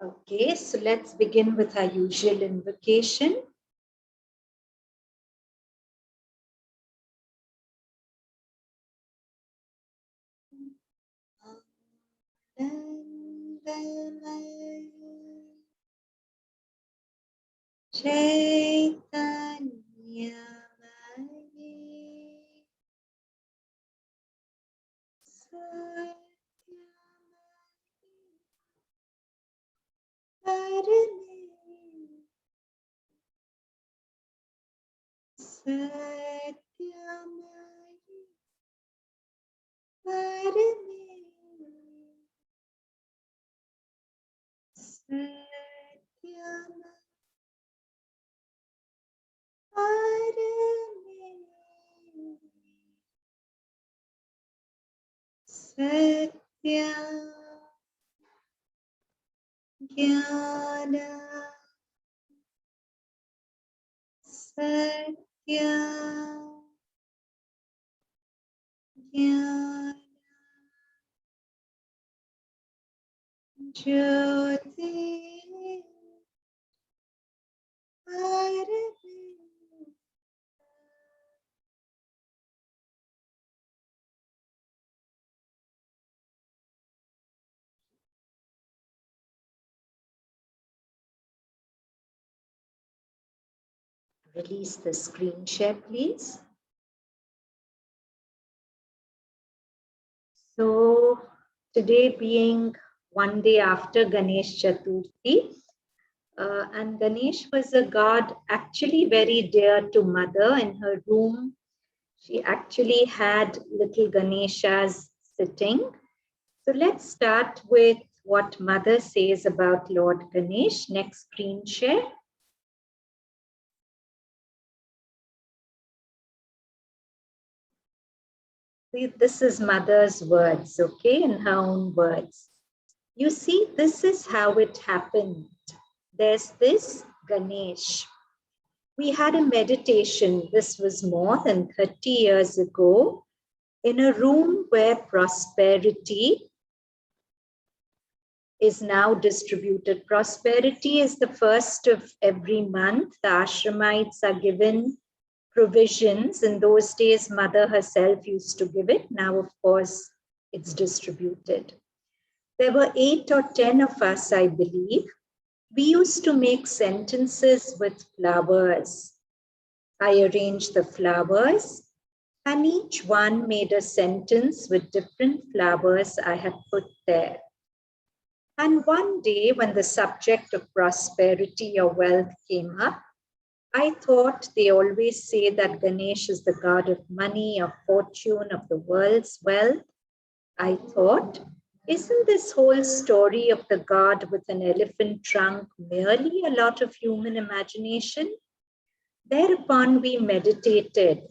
Okay, so let's begin with our usual invocation. Chaitanya Satya Jnana Satya Jnana Jyoti Paramita. Release the screen share, please. So today being one day after Ganesh Chaturthi, and Ganesh was a god actually very dear to Mother. In her room, she actually had little Ganeshas sitting. So let's start with what Mother says about Lord Ganesh. Next screen share. This is Mother's words, okay, in her own words. You see, this is how it happened. There's this Ganesh. We had a meditation, this was more than 30 years ago, in a room where prosperity is now distributed. Prosperity is the first of every month. The ashramites are given provisions. In those days, Mother herself used to give it. Now, of course, it's distributed. There were 8 or 10 of us, I believe. We used to make sentences with flowers. I arranged the flowers, and each one made a sentence with different flowers I had put there. And one day, when the subject of prosperity or wealth came up, I thought they always say that Ganesh is the god of money, of fortune, of the world's wealth. I thought, isn't this whole story of the god with an elephant trunk merely a lot of human imagination? Thereupon we meditated.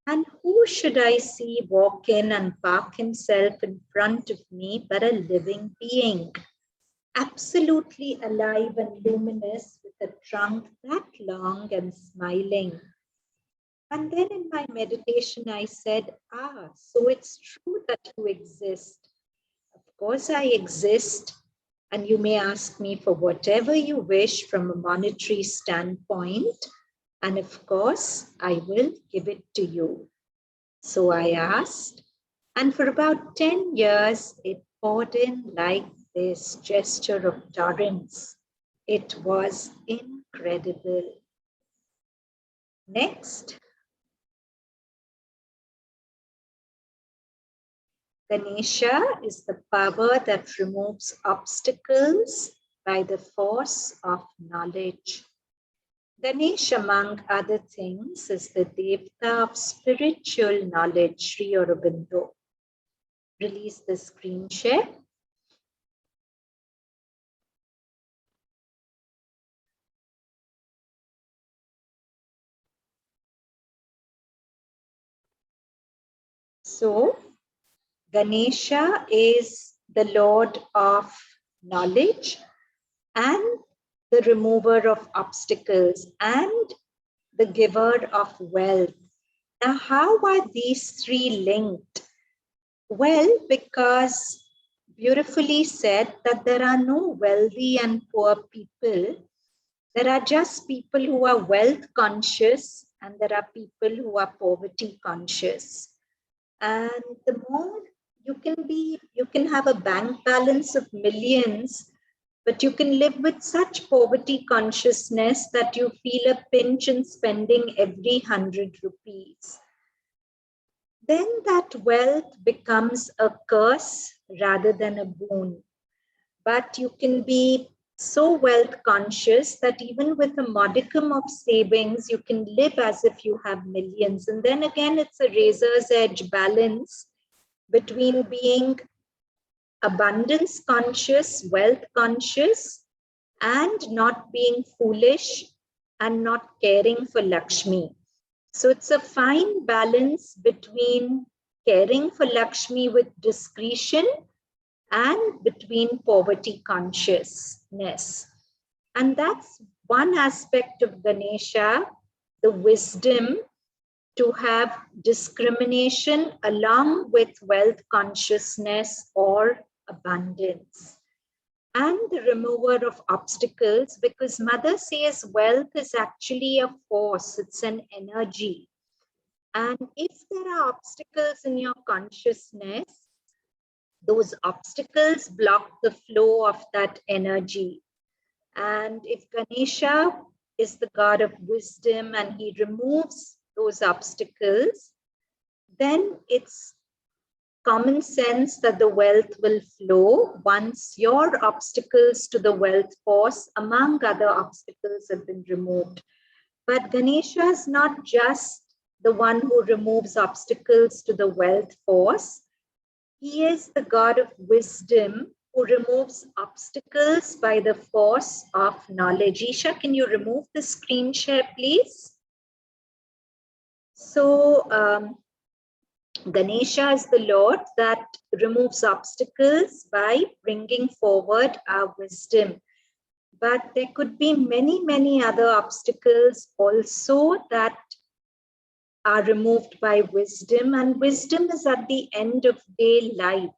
And who should I see walk in and park himself in front of me but a living being, absolutely alive and luminous with a trunk that long and smiling? And then in my meditation, I said, so it's true that you exist. Of course, I exist. And you may ask me for whatever you wish from a monetary standpoint. And of course, I will give it to you. So I asked, and for about 10 years, it poured in like this gesture of torrents. It was incredible. Next. Ganesha is the power that removes obstacles by the force of knowledge. Ganesh, among other things, is the Devta of spiritual knowledge, Sri Aurobindo. Release the screen share. So, Ganesha is the Lord of knowledge and the remover of obstacles and the giver of wealth. Now, how are these three linked? Well, because beautifully said that there are no wealthy and poor people. There are just people who are wealth conscious, and there are people who are poverty conscious. And the more you can have a bank balance of millions, but you can live with such poverty consciousness that you feel a pinch in spending every 100 rupees. Then that wealth becomes a curse rather than a boon. But you can be so wealth conscious that even with a modicum of savings, you can live as if you have millions. And then again, it's a razor's edge balance between being abundance conscious, wealth conscious, and not being foolish and not caring for Lakshmi. So it's a fine balance between caring for Lakshmi with discretion and between poverty consciousness. And that's one aspect of Ganesha, the wisdom to have discrimination along with wealth consciousness or abundance. And the remover of obstacles, because Mother says wealth is actually a force, it's an energy. And if there are obstacles in your consciousness, those obstacles block the flow of that energy. And if Ganesha is the god of wisdom and he removes those obstacles, then it's common sense that the wealth will flow once your obstacles to the wealth force, among other obstacles, have been removed. But Ganesha is not just the one who removes obstacles to the wealth force. He is the god of wisdom who removes obstacles by the force of knowledge. Isha, can you remove the screen share, please? So, Ganesha is the Lord that removes obstacles by bringing forward our wisdom. But there could be many, many other obstacles also that are removed by wisdom, and wisdom is at the end of day light.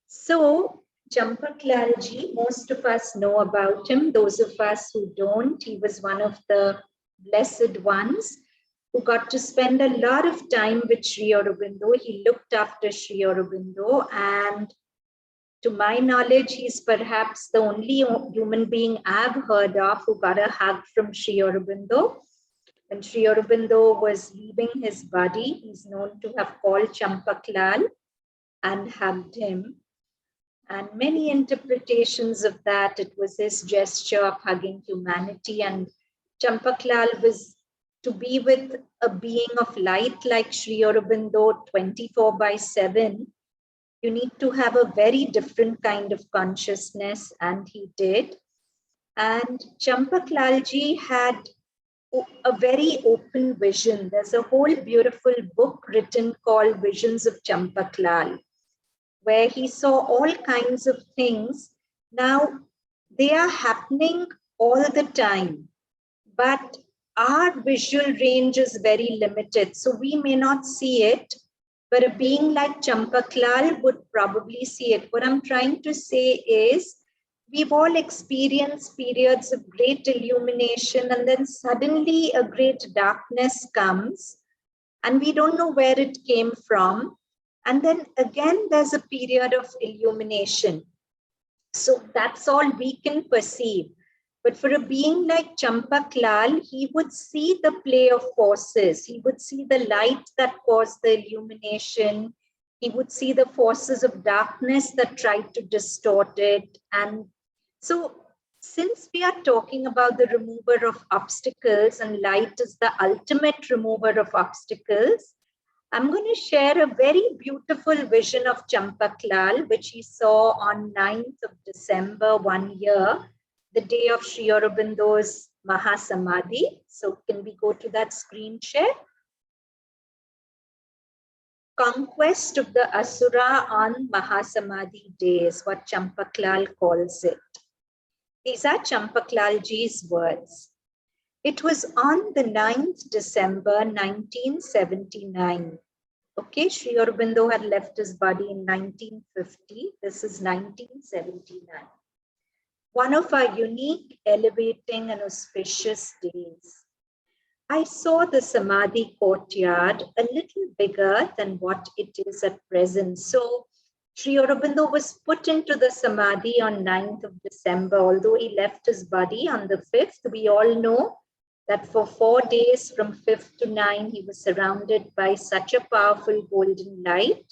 So Champaklalji, most of us know about him. Those of us who don't, he was one of the blessed ones who got to spend a lot of time with Sri Aurobindo. He looked after Sri Aurobindo, and to my knowledge, he's perhaps the only human being I've heard of who got a hug from Sri Aurobindo. When Sri Aurobindo was leaving his body, he's known to have called Champaklal and hugged him. And many interpretations of that, it was his gesture of hugging humanity. And Champaklal was to be with a being of light like Sri Aurobindo 24/7. You need to have a very different kind of consciousness, and he did. And Champaklalji had a very open vision. There's a whole beautiful book written called Visions of Champaklal, where he saw all kinds of things. Now, they are happening all the time, but our visual range is very limited. So we may not see it, but a being like Champaklal would probably see it. What I'm trying to say is, we've all experienced periods of great illumination, and then suddenly a great darkness comes, and we don't know where it came from. And then again, there's a period of illumination. So that's all we can perceive. But for a being like Champaklal, he would see the play of forces. He would see the light that caused the illumination. He would see the forces of darkness that tried to distort it. And so, since we are talking about the remover of obstacles, and light is the ultimate remover of obstacles, I'm going to share a very beautiful vision of Champaklal, which he saw on 9th of December, 1 year, the day of Sri Aurobindo's Mahasamadhi. So can we go to that screen share? Conquest of the Asura on Mahasamadhi day is what Champaklal calls it. These are Champaklalji's words. It was on the 9th December 1979. Okay, Sri Aurobindo had left his body in 1950. This is 1979. One of our unique, elevating and auspicious days. I saw the Samadhi courtyard a little bigger than what it is at present. So Sri Aurobindo was put into the Samadhi on 9th of December, although he left his body on the 5th. We all know that for 4 days from 5th to 9, he was surrounded by such a powerful golden light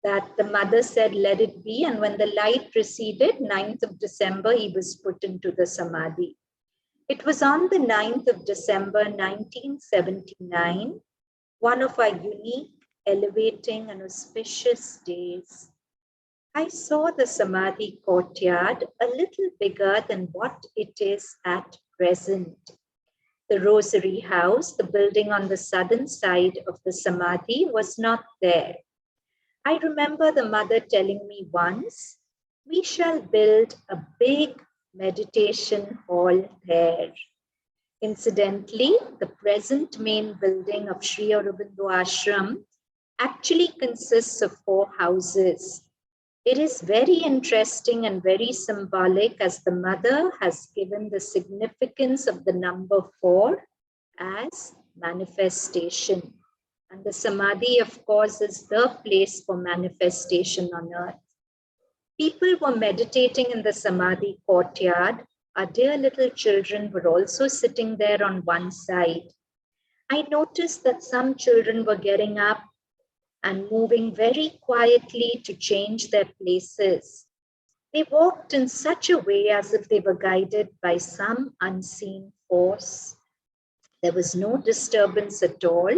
that the mother said, let it be. And when the light receded, 9th of December, he was put into the Samadhi. It was on the 9th of December, 1979, one of our unique, elevating and auspicious days. I saw the Samadhi courtyard a little bigger than what it is at present. The Rosary House, the building on the southern side of the Samadhi, was not there. I remember the mother telling me once, we shall build a big meditation hall there. Incidentally, the present main building of Sri Aurobindo Ashram actually consists of 4 houses. It is very interesting and very symbolic as the mother has given the significance of the number 4 as manifestation. And the Samadhi, of course, is the place for manifestation on earth. People were meditating in the Samadhi courtyard. Our dear little children were also sitting there on one side. I noticed that some children were getting up and moving very quietly to change their places. They walked in such a way as if they were guided by some unseen force. There was no disturbance at all.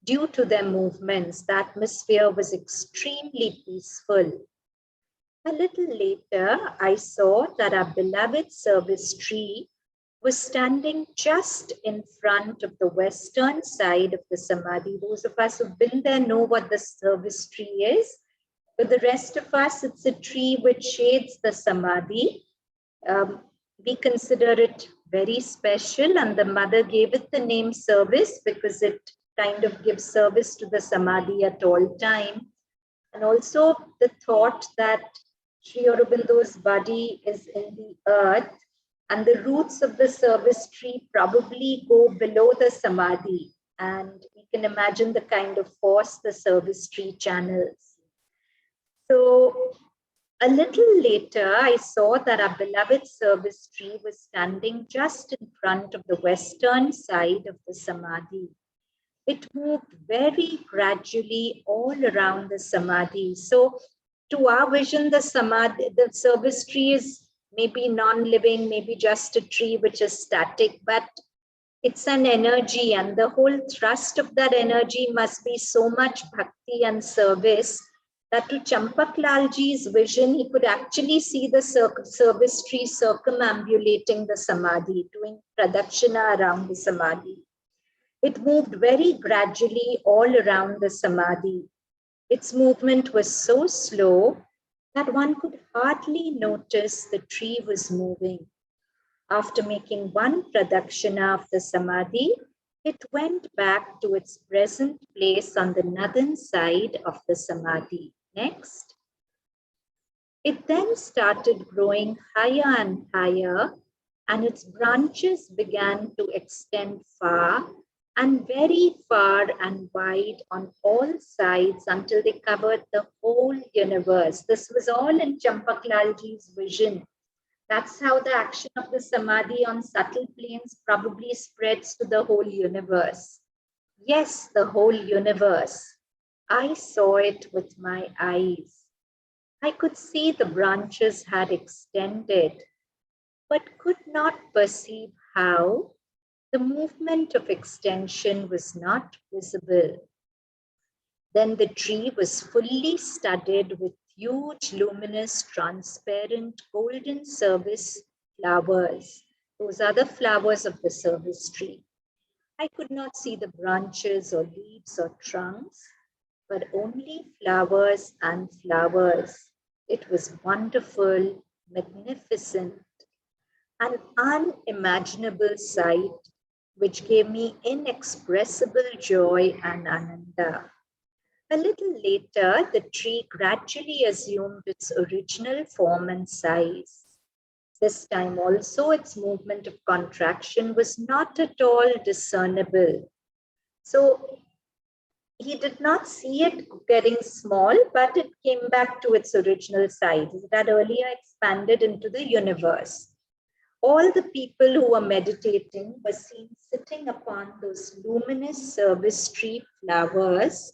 Due to their movements, the atmosphere was extremely peaceful. A little later, I saw that our beloved service tree was standing just in front of the western side of the Samadhi. Those of us who've been there know what the service tree is. For the rest of us, it's a tree which shades the Samadhi. We consider it very special, and the mother gave it the name service because it kind of gives service to the Samadhi at all time. And also the thought that Sri Aurobindo's body is in the earth and the roots of the service tree probably go below the Samadhi. And you can imagine the kind of force the service tree channels. So a little later, I saw that our beloved service tree was standing just in front of the western side of the Samadhi. It moved very gradually all around the Samadhi. So to our vision, the Samadhi, the service tree is maybe non-living, maybe just a tree which is static, but it's an energy, and the whole thrust of that energy must be so much bhakti and service that to Champak Lalji's vision, he could actually see the service tree circumambulating the Samadhi, doing pradakshina around the Samadhi. It moved very gradually all around the Samadhi. Its movement was so slow that one could hardly notice the tree was moving. After making one pradakshina of the Samadhi, it went back to its present place on the northern side of the Samadhi. Next. It then started growing higher and higher, and its branches began to extend far and very far and wide on all sides until they covered the whole universe. This was all in Champak Lalji's vision. That's how the action of the Samadhi on subtle planes probably spreads to the whole universe. Yes, the whole universe. I saw it with my eyes. I could see the branches had extended, but could not perceive how. The movement of extension was not visible. Then the tree was fully studded with huge, luminous, transparent, golden service flowers. Those are the flowers of the service tree. I could not see the branches or leaves or trunks, but only flowers and flowers. It was wonderful, magnificent, an unimaginable sight, which gave me inexpressible joy and ananda. A little later, the tree gradually assumed its original form and size. This time also, its movement of contraction was not at all discernible. So he did not see it getting small, but it came back to its original size. It had earlier expanded into the universe. All the people who were meditating were seen sitting upon those luminous service tree flowers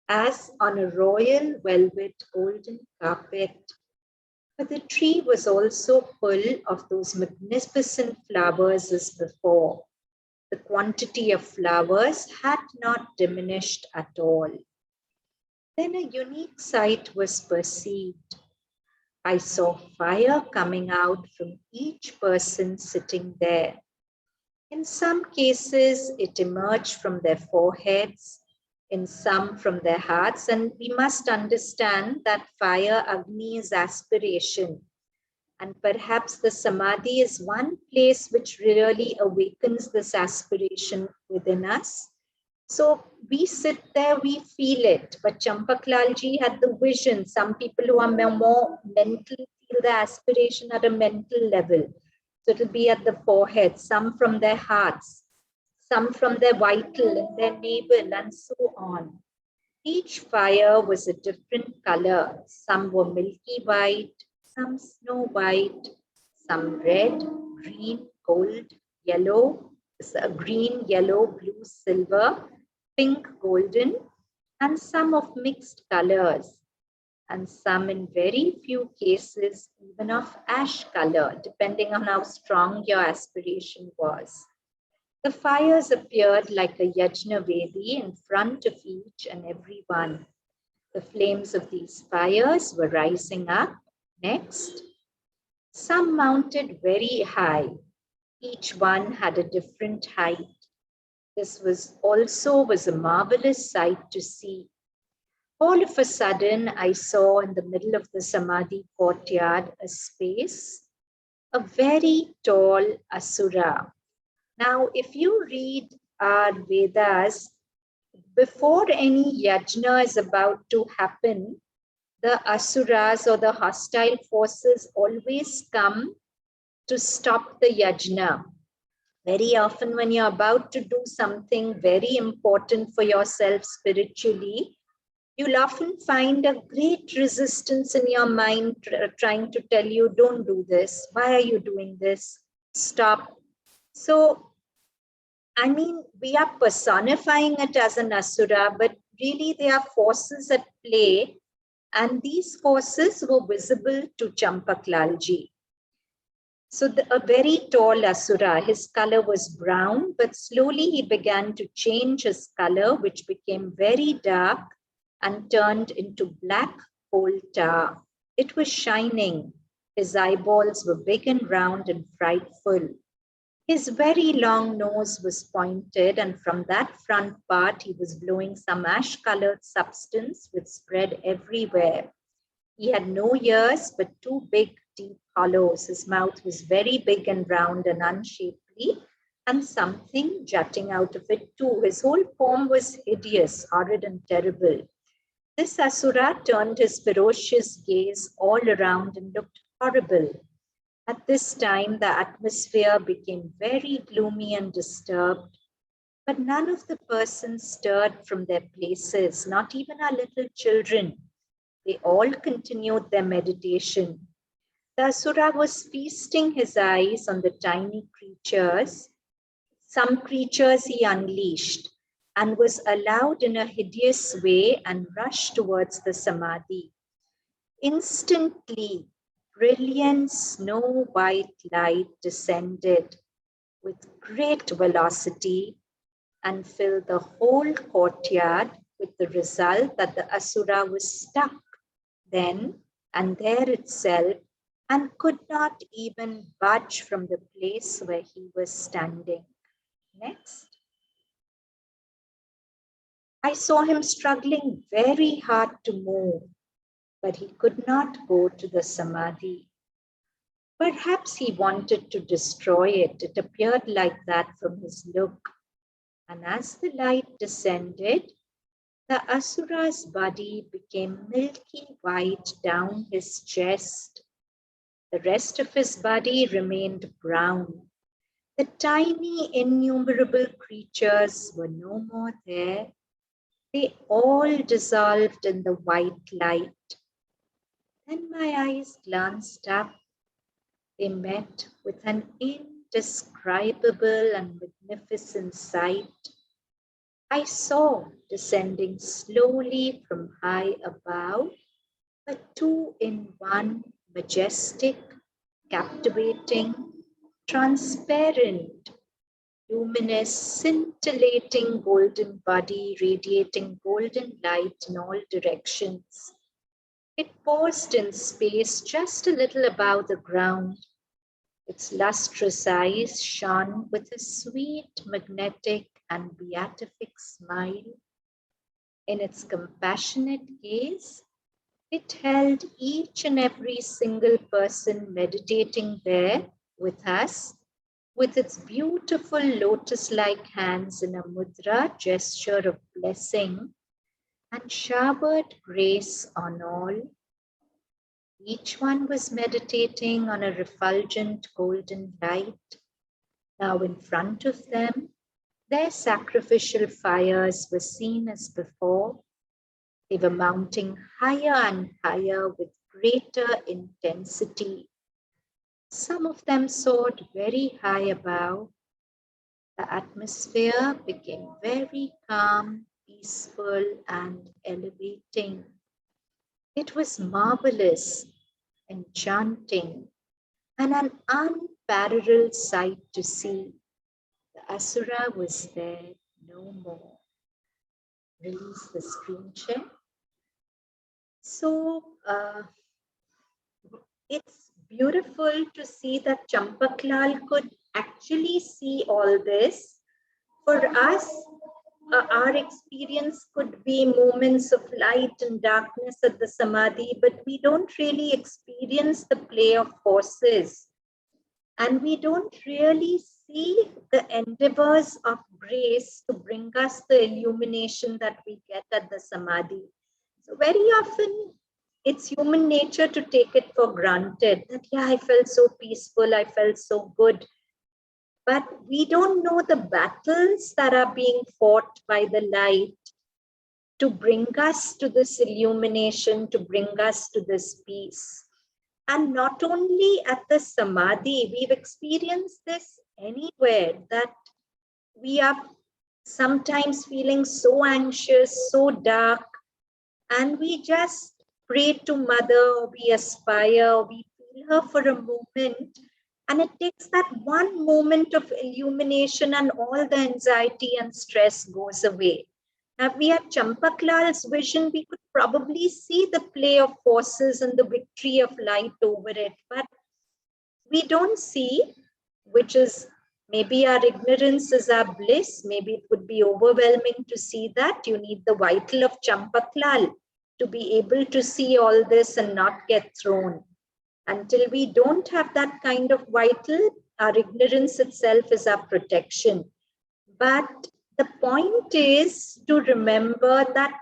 as on a royal velvet golden carpet. But the tree was also full of those magnificent flowers as before. The quantity of flowers had not diminished at all. Then a unique sight was perceived. I saw fire coming out from each person sitting there. In some cases, it emerged from their foreheads, in some from their hearts, and we must understand that fire, Agni, is aspiration. And perhaps the Samadhi is one place which really awakens this aspiration within us. So we sit there, we feel it. But Champaklalji had the vision. Some people who are more mental feel the aspiration at a mental level. So it'll be at the forehead, some from their hearts, some from their vital and their navel, and so on. Each fire was a different color. Some were milky white, some snow white, some red, green, gold, yellow, green, yellow, blue, silver, pink, golden, and some of mixed colors, and some in very few cases even of ash color, depending on how strong your aspiration was. The fires appeared like a yajna vedi in front of each and every one. The flames of these fires were rising up. Next, some mounted very high. Each one had a different height. This was a marvelous sight to see. All of a sudden, I saw in the middle of the Samadhi courtyard a space, a very tall Asura. Now, if you read our Vedas, before any yajna is about to happen, the Asuras or the hostile forces always come to stop the yajna. Very often, when you're about to do something very important for yourself spiritually, you'll often find a great resistance in your mind trying to tell you, don't do this. Why are you doing this? Stop. So, I mean, we are personifying it as an asura, but really they are forces at play. And these forces were visible to Champaklalji. So a very tall asura, his color was brown, but slowly he began to change his color, which became very dark and turned into black coal tar. It was shining. His eyeballs were big and round and frightful. His very long nose was pointed, and from that front part, he was blowing some ash-colored substance which spread everywhere. He had no ears, but two big, deep hollows. His mouth was very big and round and unshapely, and something jutting out of it too. His whole form was hideous, horrid, and terrible. This Asura turned his ferocious gaze all around and looked horrible. At this time, the atmosphere became very gloomy and disturbed, but none of the persons stirred from their places, not even our little children. They all continued their meditation. The Asura was feasting his eyes on the tiny creatures. Some creatures he unleashed and was allowed in a hideous way and rushed towards the Samadhi. Instantly, brilliant snow-white light descended with great velocity and filled the whole courtyard, with the result that the Asura was stuck then and there itself and could not even budge from the place where he was standing. Next. I saw him struggling very hard to move, but he could not go to the Samadhi. Perhaps he wanted to destroy it. It appeared like that from his look. And as the light descended, The Asura's body became milky white down his chest. The rest of his body remained brown. The tiny, innumerable creatures were no more there. They all dissolved in the white light. Then my eyes glanced up. They met with an indescribable and magnificent sight. I saw descending slowly from high above a two-in-one, majestic, captivating, transparent, luminous, scintillating golden body radiating golden light in all directions. It paused in space just a little above the ground. Its lustrous eyes shone with a sweet, magnetic, and beatific smile. In its compassionate gaze, it held each and every single person meditating there with us, with its beautiful lotus-like hands in a mudra gesture of blessing, and showered grace on all. Each one was meditating on a refulgent golden light. Now in front of them, their sacrificial fires were seen as before. They were mounting higher and higher with greater intensity. Some of them soared very high above. The atmosphere became very calm, peaceful, and elevating. It was marvelous, enchanting, and an unparalleled sight to see. The Asura was there no more. Release the screen share. So it's beautiful to see that Champaklal could actually see all this. For us, our experience could be moments of light and darkness at the Samadhi, but we don't really experience the play of forces. And we don't really see the endeavors of grace to bring us the illumination that we get at the Samadhi. So very often, it's human nature to take it for granted that, yeah, I felt so peaceful, I felt so good. But we don't know the battles that are being fought by the light to bring us to this illumination, to bring us to this peace. And not only at the Samadhi, we've experienced this anywhere, that we are sometimes feeling so anxious, so dark, and we just pray to Mother, we aspire, we feel her for a moment, and it takes that one moment of illumination and all the anxiety and stress goes away. Now, we had Champaklal's vision, we could probably see the play of forces and the victory of light over it, but we don't see, which is maybe our ignorance is our bliss. Maybe it would be overwhelming to see that. You need the vital of Champaklal to be able to see all this and not get thrown. Until we don't have that kind of vital, our ignorance itself is our protection. But the point is to remember that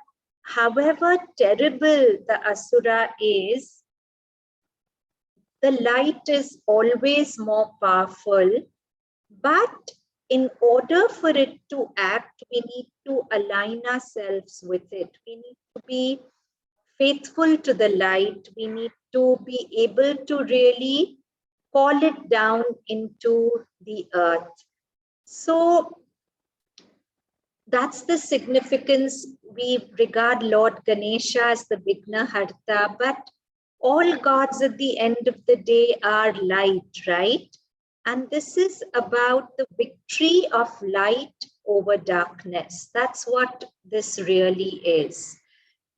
however terrible the Asura is, the light is always more powerful. But in order for it to act, we need to align ourselves with it. We need to be faithful to the light. We need to be able to really call it down into the earth. So that's the significance. We regard Lord Ganesha as the Vigna Harta, but all gods at the end of the day are light, right? And this is about the victory of light over darkness. That's what this really is.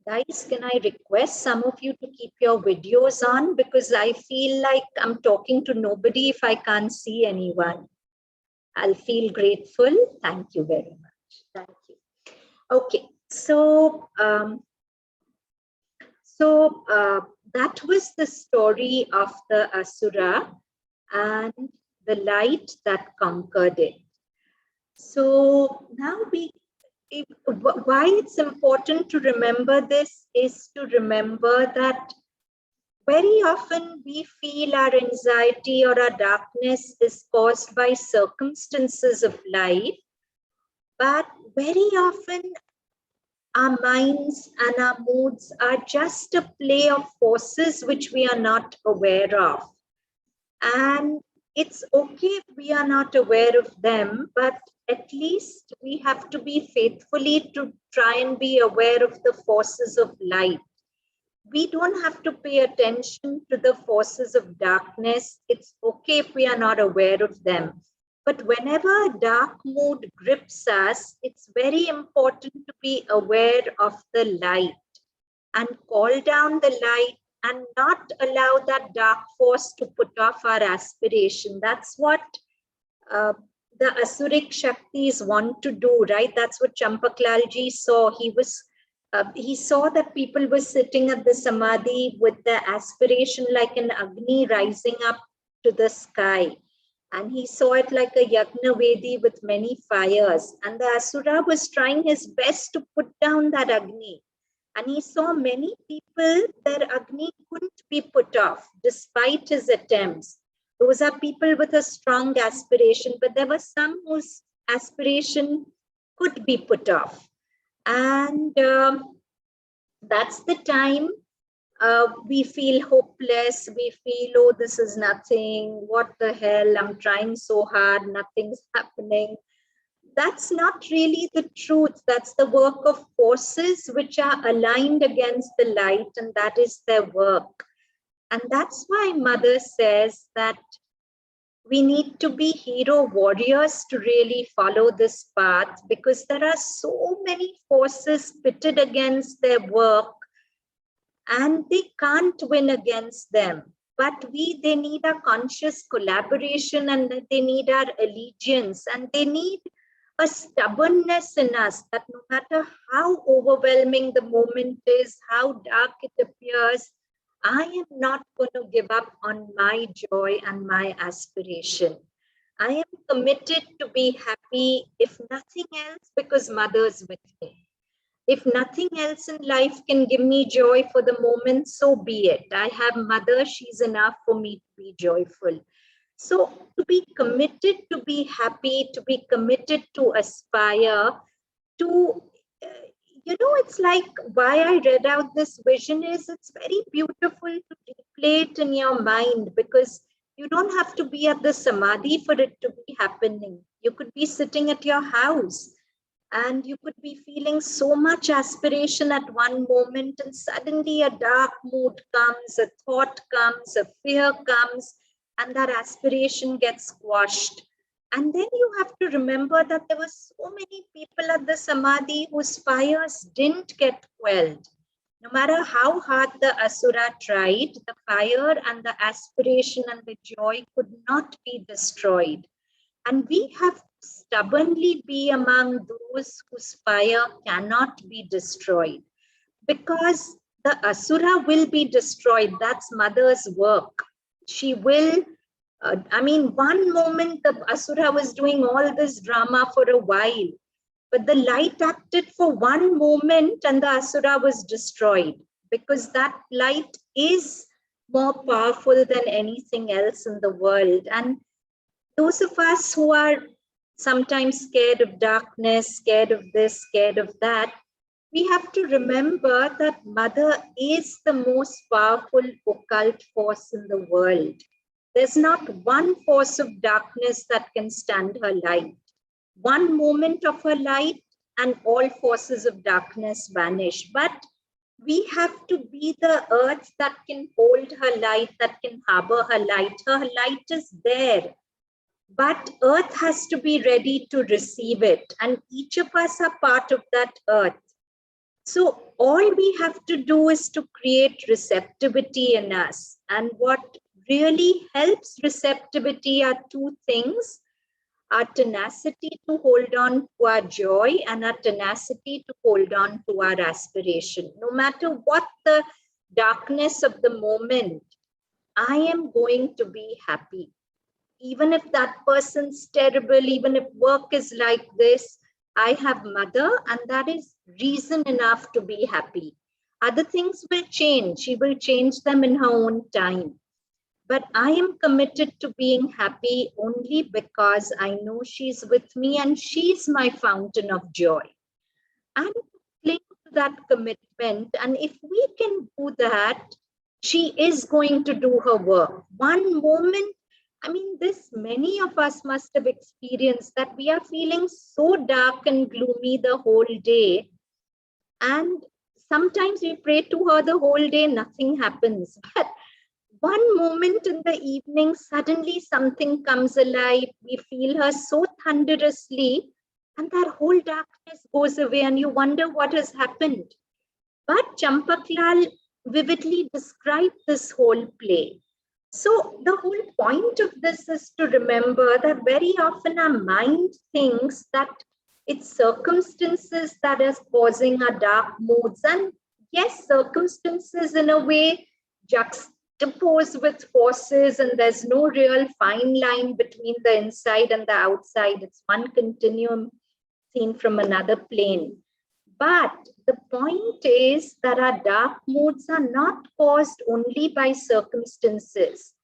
Guys, can I request some of you to keep your videos on, because I feel like I'm talking to nobody if I can't see anyone. I'll feel grateful. Thank you very much. Thank you. Okay, so that was the story of the Asura and the light that conquered it. So now we why it's important to remember this is to remember that very often we feel our anxiety or our darkness is caused by circumstances of life, but very often our minds and our moods are just a play of forces which we are not aware of. And it's okay if we are not aware of them, but at least we have to be faithfully to try and be aware of the forces of light. We don't have to pay attention to the forces of darkness. It's okay if we are not aware of them. But whenever a dark mood grips us, it's very important to be aware of the light and call down the light and not allow that dark force to put off our aspiration. That's what uh, the Asuric Shaktis want to do, right? That's what Champaklalji saw. He saw that people were sitting at the Samadhi with the aspiration like an Agni rising up to the sky. And he saw it like a Yagna Vedi with many fires. And the Asura was trying his best to put down that Agni. And he saw many people, their Agni couldn't be put off despite his attempts. Those are people with a strong aspiration, but there were some whose aspiration could be put off. And that's the time we feel hopeless. We feel, oh, this is nothing. What the hell? I'm trying so hard. Nothing's happening. That's not really the truth. That's the work of forces which are aligned against the light, and that is their work. And that's why Mother says that we need to be hero warriors to really follow this path, because there are so many forces pitted against their work and they can't win against them. But they need a conscious collaboration, and they need our allegiance, and they need a stubbornness in us that no matter how overwhelming the moment is, how dark it appears, I am not going to give up on my joy and my aspiration. I am committed to be happy, if nothing else, because Mother's with me. If nothing else in life can give me joy for the moment, so be it. I have Mother, she's enough for me to be joyful. So to be committed to be happy, to be committed to aspire, to, it's like why I read out this vision is it's very beautiful to replay it in your mind, because you don't have to be at the Samadhi for it to be happening. You could be sitting at your house and you could be feeling so much aspiration at one moment, and suddenly a dark mood comes, a thought comes, a fear comes, and that aspiration gets squashed. And then you have to remember that there were so many people at the Samadhi whose fires didn't get quelled. No matter how hard the Asura tried, the fire and the aspiration and the joy could not be destroyed. And we have to stubbornly be among those whose fire cannot be destroyed, because the Asura will be destroyed. That's Mother's work. She will, one moment the Asura was doing all this drama for a while, but the light acted for one moment and the Asura was destroyed, because that light is more powerful than anything else in the world. And those of us who are sometimes scared of darkness, scared of this, scared of that, we have to remember that Mother is the most powerful occult force in the world. There's not one force of darkness that can stand her light. One moment of her light and all forces of darkness vanish. But we have to be the earth that can hold her light, that can harbor her light. Her light is there, but earth has to be ready to receive it. And each of us are part of that earth. So all we have to do is to create receptivity in us. And what really helps receptivity are two things: our tenacity to hold on to our joy and our tenacity to hold on to our aspiration. No matter what the darkness of the moment, I am going to be happy. Even if that person's terrible, even if work is like this, I have mother, and that is reason enough to be happy. Other things will change. She will change them in her own time. But I am committed to being happy only because I know she's with me and she's my fountain of joy. And cling to that commitment. And if we can do that, she is going to do her work. One moment, I mean, this many of us must have experienced that we are feeling so dark and gloomy the whole day. And sometimes we pray to her the whole day, nothing happens. But one moment in the evening, suddenly something comes alive. We feel her so thunderously, and that whole darkness goes away, and you wonder what has happened. But Champaklal vividly described this whole play. So the whole point of this is to remember that very often our mind thinks that it's circumstances that is causing our dark moods. And yes, circumstances in a way juxtapose with forces, and there's no real fine line between the inside and the outside. It's one continuum seen from another plane. But the point is that our dark moods are not caused only by circumstances.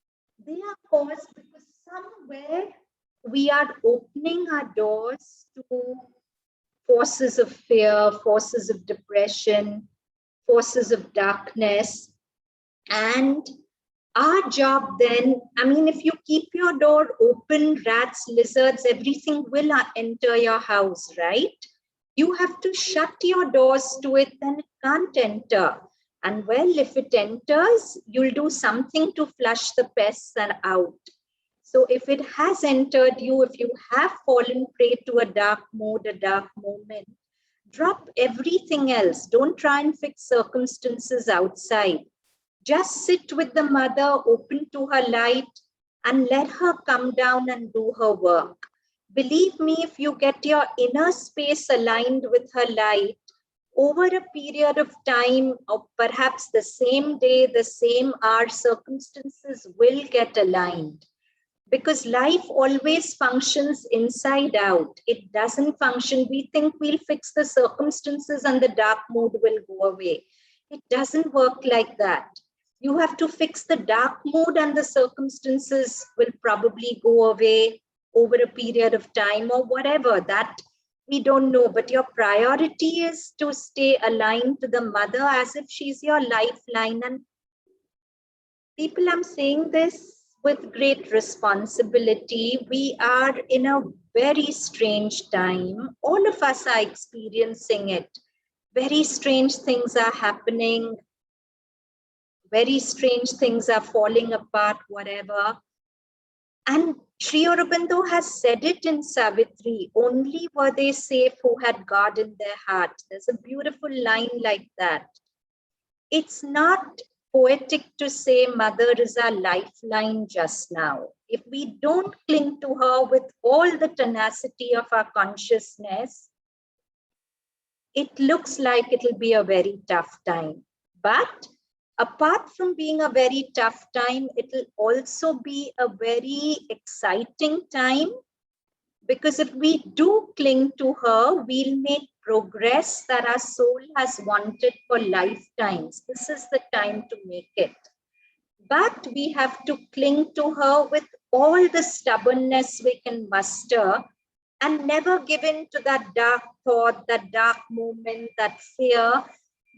They are caused because somewhere we are opening our doors to forces of fear, forces of depression, forces of darkness. And our job then, I mean, if you keep your door open, rats, lizards, everything will enter your house, right? You have to shut your doors to it, then it can't enter. And well, if it enters, you'll do something to flush the pests out. So if it has entered you, if you have fallen prey to a dark mood, a dark moment, drop everything else. Don't try and fix circumstances outside. Just sit with the mother, open to her light, and let her come down and do her work. Believe me, if you get your inner space aligned with her light, over a period of time, or perhaps the same day, the same hour, circumstances will get aligned. Because life always functions inside out. It doesn't function. We think we'll fix the circumstances and the dark mood will go away. It doesn't work like that. You have to fix the dark mood and the circumstances will probably go away over a period of time or whatever. That we don't know. But your priority is to stay aligned to the mother as if she's your lifeline. And people, I'm saying this with great responsibility. We are in a very strange time. All of us are experiencing it. Very strange things are happening. Very strange things are falling apart, whatever. And Sri Aurobindo has said it in Savitri, only were they safe who had God in their heart. There's a beautiful line like that. It's not poetic to say mother is our lifeline just now. If we don't cling to her with all the tenacity of our consciousness, it looks like it'll be a very tough time. But apart from being a very tough time, it'll also be a very exciting time, because if we do cling to her, we'll make progress that our soul has wanted for lifetimes. This is the time to make it. But we have to cling to her with all the stubbornness we can muster and never give in to that dark thought, that dark moment, that fear,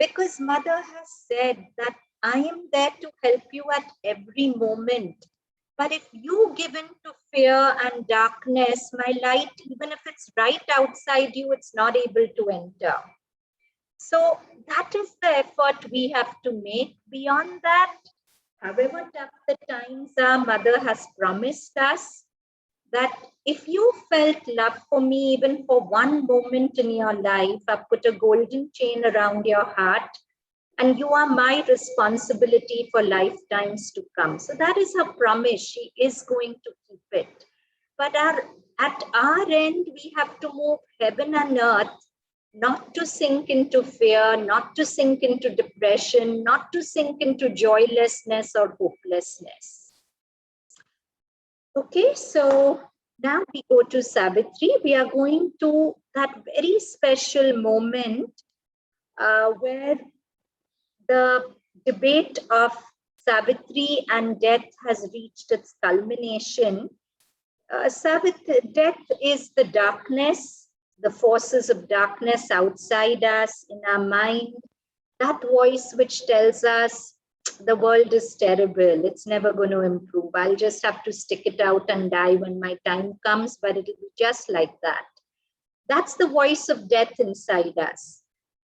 because Mother has said that I am there to help you at every moment. But if you give in to fear and darkness, my light, even if it's right outside you, it's not able to enter. So that is the effort we have to make. Beyond that, however tough the times are, Mother has promised us that if you felt love for me even for one moment in your life, I've put a golden chain around your heart, and you are my responsibility for lifetimes to come. So that is her promise. She is going to keep it. But at our end, we have to move heaven and earth, not to sink into fear, not to sink into depression, not to sink into joylessness or hopelessness. Okay, so Now we go to Savitri. We are going to that very special moment where the debate of Savitri and death has reached its culmination. Death is the darkness, the forces of darkness outside us, in our mind, that voice which tells us the world is terrible, it's never going to improve. I'll just have to stick it out and die when my time comes, but it'll be just like that. That's the voice of death inside us.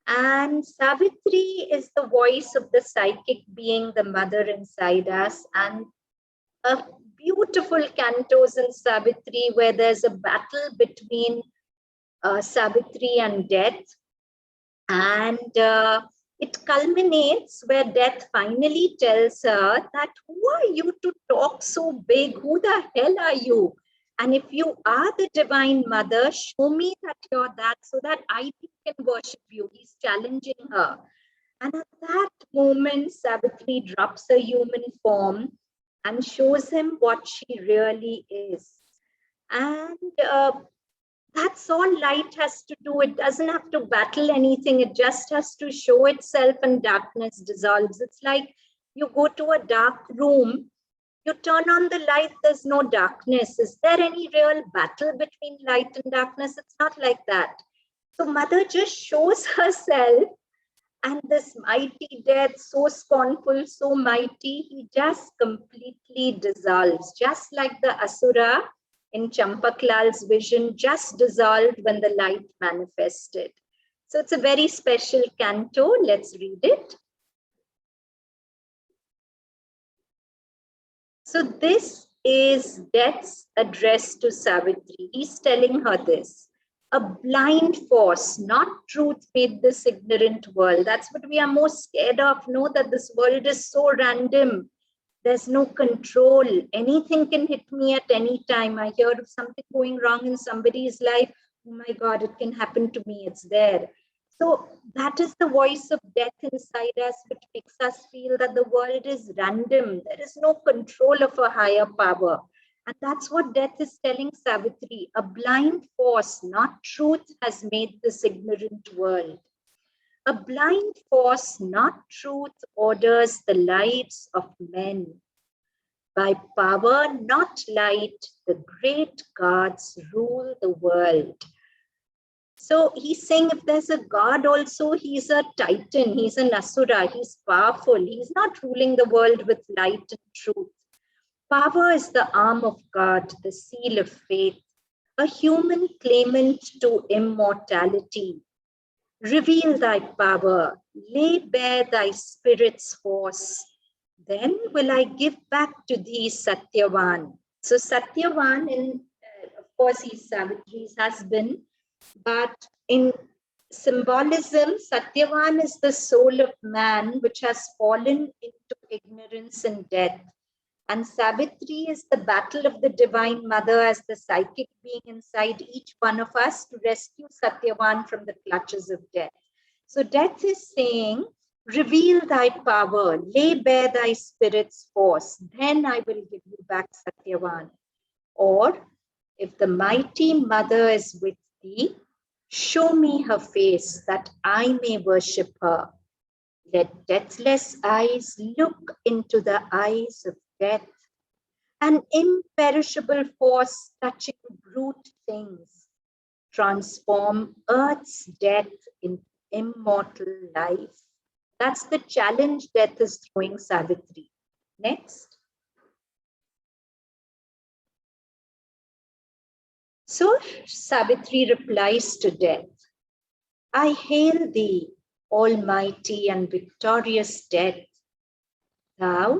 And Savitri is the voice of the psychic being, the mother inside us. And a beautiful cantos in Savitri where there's a battle between Savitri and death. And it culminates where death finally tells her that, who are you to talk so big? Who the hell are you? And if you are the divine mother, show me that you're that so that I can worship you. He's challenging her. And at that moment, Savitri drops her human form and shows him what she really is. And that's all light has to do. It doesn't have to battle anything. It just has to show itself and darkness dissolves. It's like you go to a dark room, you turn on the light, there's no darkness. Is there any real battle between light and darkness? It's not like that. So mother just shows herself, and this mighty death, so scornful, so mighty, he just completely dissolves, just like the Asura in Champaklal's vision just dissolved when the light manifested. So it's a very special canto. Let's read it. So this is Death's address to Savitri. He's telling her this. A blind force, not truth, made this ignorant world. That's what we are most scared of. Know that this world is so random. There's no control. Anything can hit me at any time. I hear of something going wrong in somebody's life. Oh my God, it can happen to me. It's there. So that is the voice of death inside us, which makes us feel that the world is random. There is no control of a higher power. And that's what death is telling Savitri. A blind force, not truth, has made this ignorant world. A blind force, not truth, orders the lives of men. By power, not light, the great gods rule the world. So he's saying if there's a god also, he's a titan, he's an asura, he's powerful. He's not ruling the world with light and truth. Power is the arm of God, the seal of faith, a human claimant to immortality. Reveal thy power, lay bare thy spirit's force. Then will I give back to thee Satyavan. So Satyavan, of course, he's Savitri's husband, but in symbolism, Satyavan is the soul of man which has fallen into ignorance and death. And Savitri is the battle of the Divine Mother as the psychic being inside each one of us to rescue Satyavan from the clutches of death. So death is saying, reveal thy power, lay bare thy spirit's force, then I will give you back Satyavan. Or, if the mighty Mother is with thee, show me her face that I may worship her. Let deathless eyes look into the eyes of death, an imperishable force touching brute things, transform earth's death into immortal life. That's the challenge death is throwing Savitri. Next. So Savitri replies to death, I hail thee, almighty and victorious death. Thou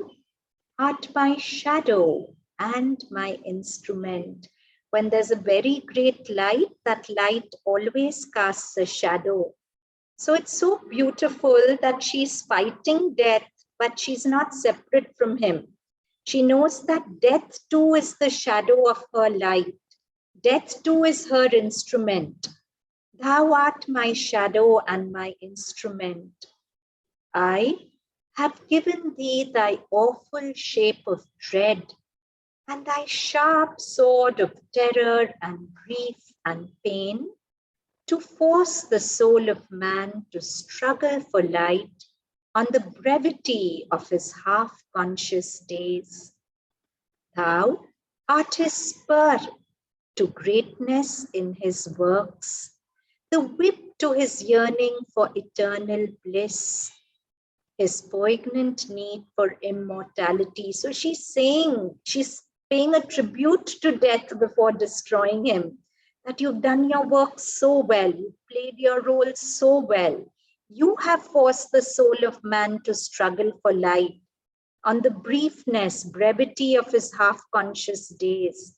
art my shadow and my instrument. When there's a very great light, that light always casts a shadow. So it's so beautiful that she's fighting death, but she's not separate from him. She knows that death too is the shadow of her light. Death too is her instrument. Thou art my shadow and my instrument. I have given thee thy awful shape of dread, and thy sharp sword of terror and grief and pain, to force the soul of man to struggle for light on the brevity of his half-conscious days. Thou art his spur to greatness in his works, the whip to his yearning for eternal bliss, his poignant need for immortality. So she's paying a tribute to death before destroying him, that you've done your work so well, you played your role so well. You have forced the soul of man to struggle for life on the brevity of his half-conscious days.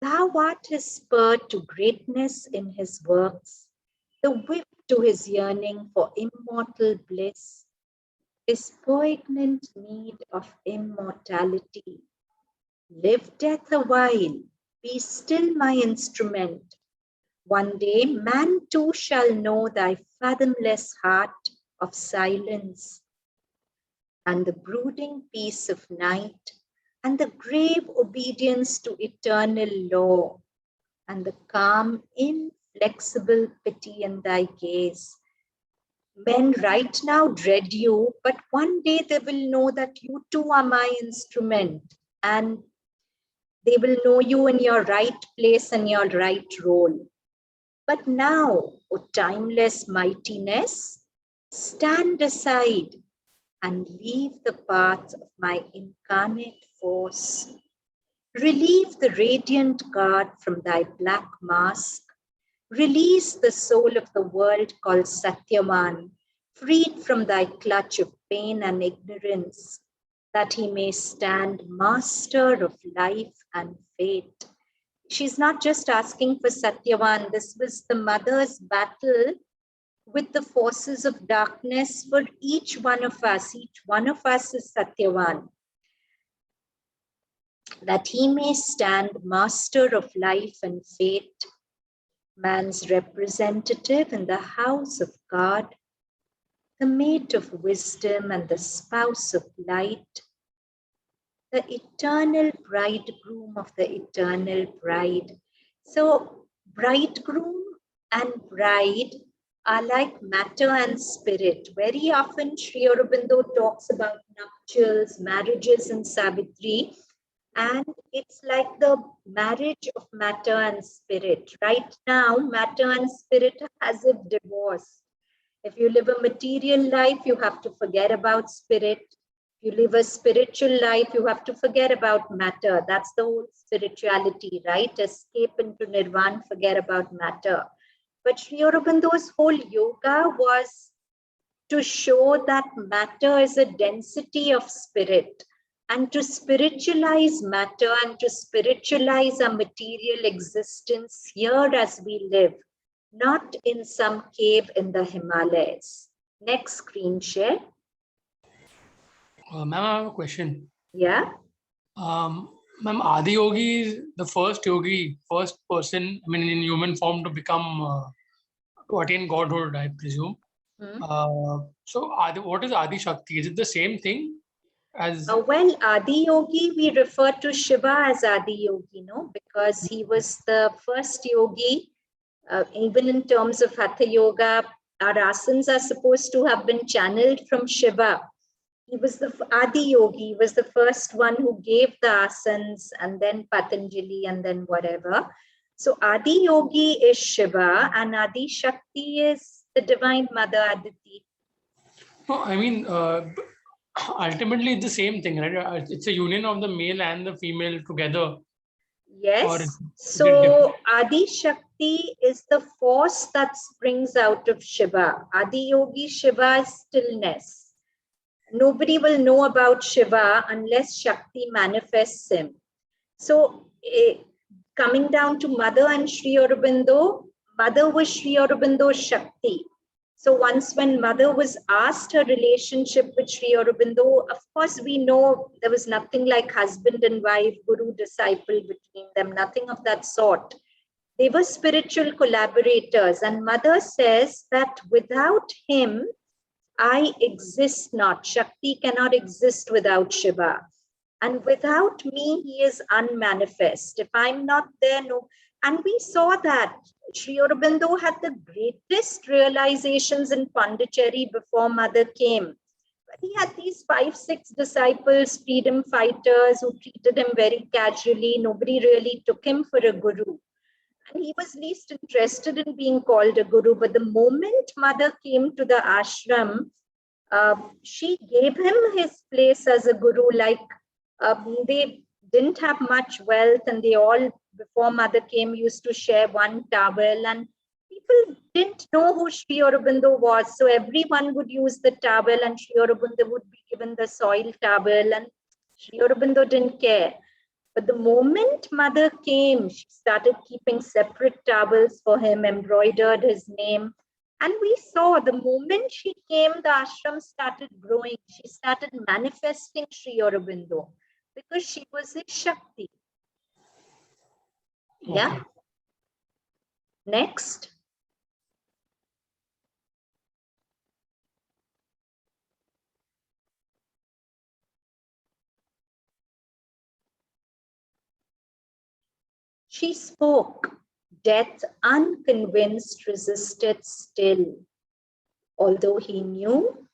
Thou art his spur to greatness in his works, the whip to his yearning for immortal bliss, his poignant need of immortality. Live death a while, be still my instrument. One day man too shall know thy fathomless heart of silence, and the brooding peace of night, and the grave obedience to eternal law, and the calm, inflexible pity in thy gaze. Men right now dread you, but one day they will know that you too are my instrument, and they will know you in your right place and your right role. But now, O timeless mightiness, stand aside and leave the path of my incarnate force. Relieve the radiant guard from thy black mask. Release the soul of the world called Satyavan, freed from thy clutch of pain and ignorance, that he may stand master of life and fate. She's not just asking for Satyavan. This was the mother's battle with the forces of darkness for each one of us. Each one of us is Satyavan, that he may stand master of life and fate, man's representative in the house of God, the mate of wisdom and the spouse of light, the eternal bridegroom of the eternal bride. So bridegroom and bride are like matter and spirit. Very often Sri Aurobindo talks about nuptials, marriages in Savitri, and it's like the marriage of matter and spirit. Right now, matter and spirit are as if divorced. If you live a material life, you have to forget about spirit. If you live a spiritual life, you have to forget about matter. That's the whole spirituality, right? Escape into nirvana, forget about matter. But Sri Aurobindo's whole yoga was to show that matter is a density of spirit, and to spiritualize matter and to spiritualize our material existence here as we live, not in some cave in the Himalayas. Next screen share. Ma'am, I have a question. Yeah. Ma'am, Adi Yogi is the first yogi, first person, I mean, in human form to become, to attain godhood, I presume. So, what is Adi Shakti? Is it the same thing as? Well, Adi Yogi, we refer to Shiva as Adi Yogi, no? Because he was the first yogi. Even in terms of Hatha Yoga, our asanas are supposed to have been channeled from Shiva. He was the Adi Yogi, he was the first one who gave the asanas, and then Patanjali, and then whatever. So Adi Yogi is Shiva, and Adi Shakti is the Divine Mother Aditi. No, I mean, ultimately it's the same thing, right? It's a union of the male and the female together. Yes. So Adi Shakti is the force that springs out of Shiva. Adi Yogi Shiva is stillness. Nobody will know about Shiva unless Shakti manifests him. So coming down to Mother and Sri Aurobindo, Mother was Sri Aurobindo's Shakti. So once when Mother was asked her relationship with Sri Aurobindo, of course we know there was nothing like husband and wife, guru, disciple between them, nothing of that sort. They were spiritual collaborators, and Mother says that without him, I exist not. Shakti cannot exist without Shiva. And without me, he is unmanifest. If I'm not there, no. And we saw that Sri Aurobindo had the greatest realizations in Pondicherry before Mother came. He had these 5, 6 disciples, freedom fighters, who treated him very casually. Nobody really took him for a guru. And he was least interested in being called a guru. But the moment Mother came to the ashram, she gave him his place as a guru. Like they didn't have much wealth, and they all, before Mother came, used to share one towel, and people didn't know who Sri Aurobindo was. So everyone would use the towel, and Sri Aurobindo would be given the soil towel, and Sri Aurobindo didn't care. But the moment Mother came, she started keeping separate towels for him, embroidered his name. And we saw the moment she came, the ashram started growing. She started manifesting Sri Aurobindo because she was his Shakti. Yeah. Okay. Next. She spoke. Death, unconvinced, resisted still. Although he knew,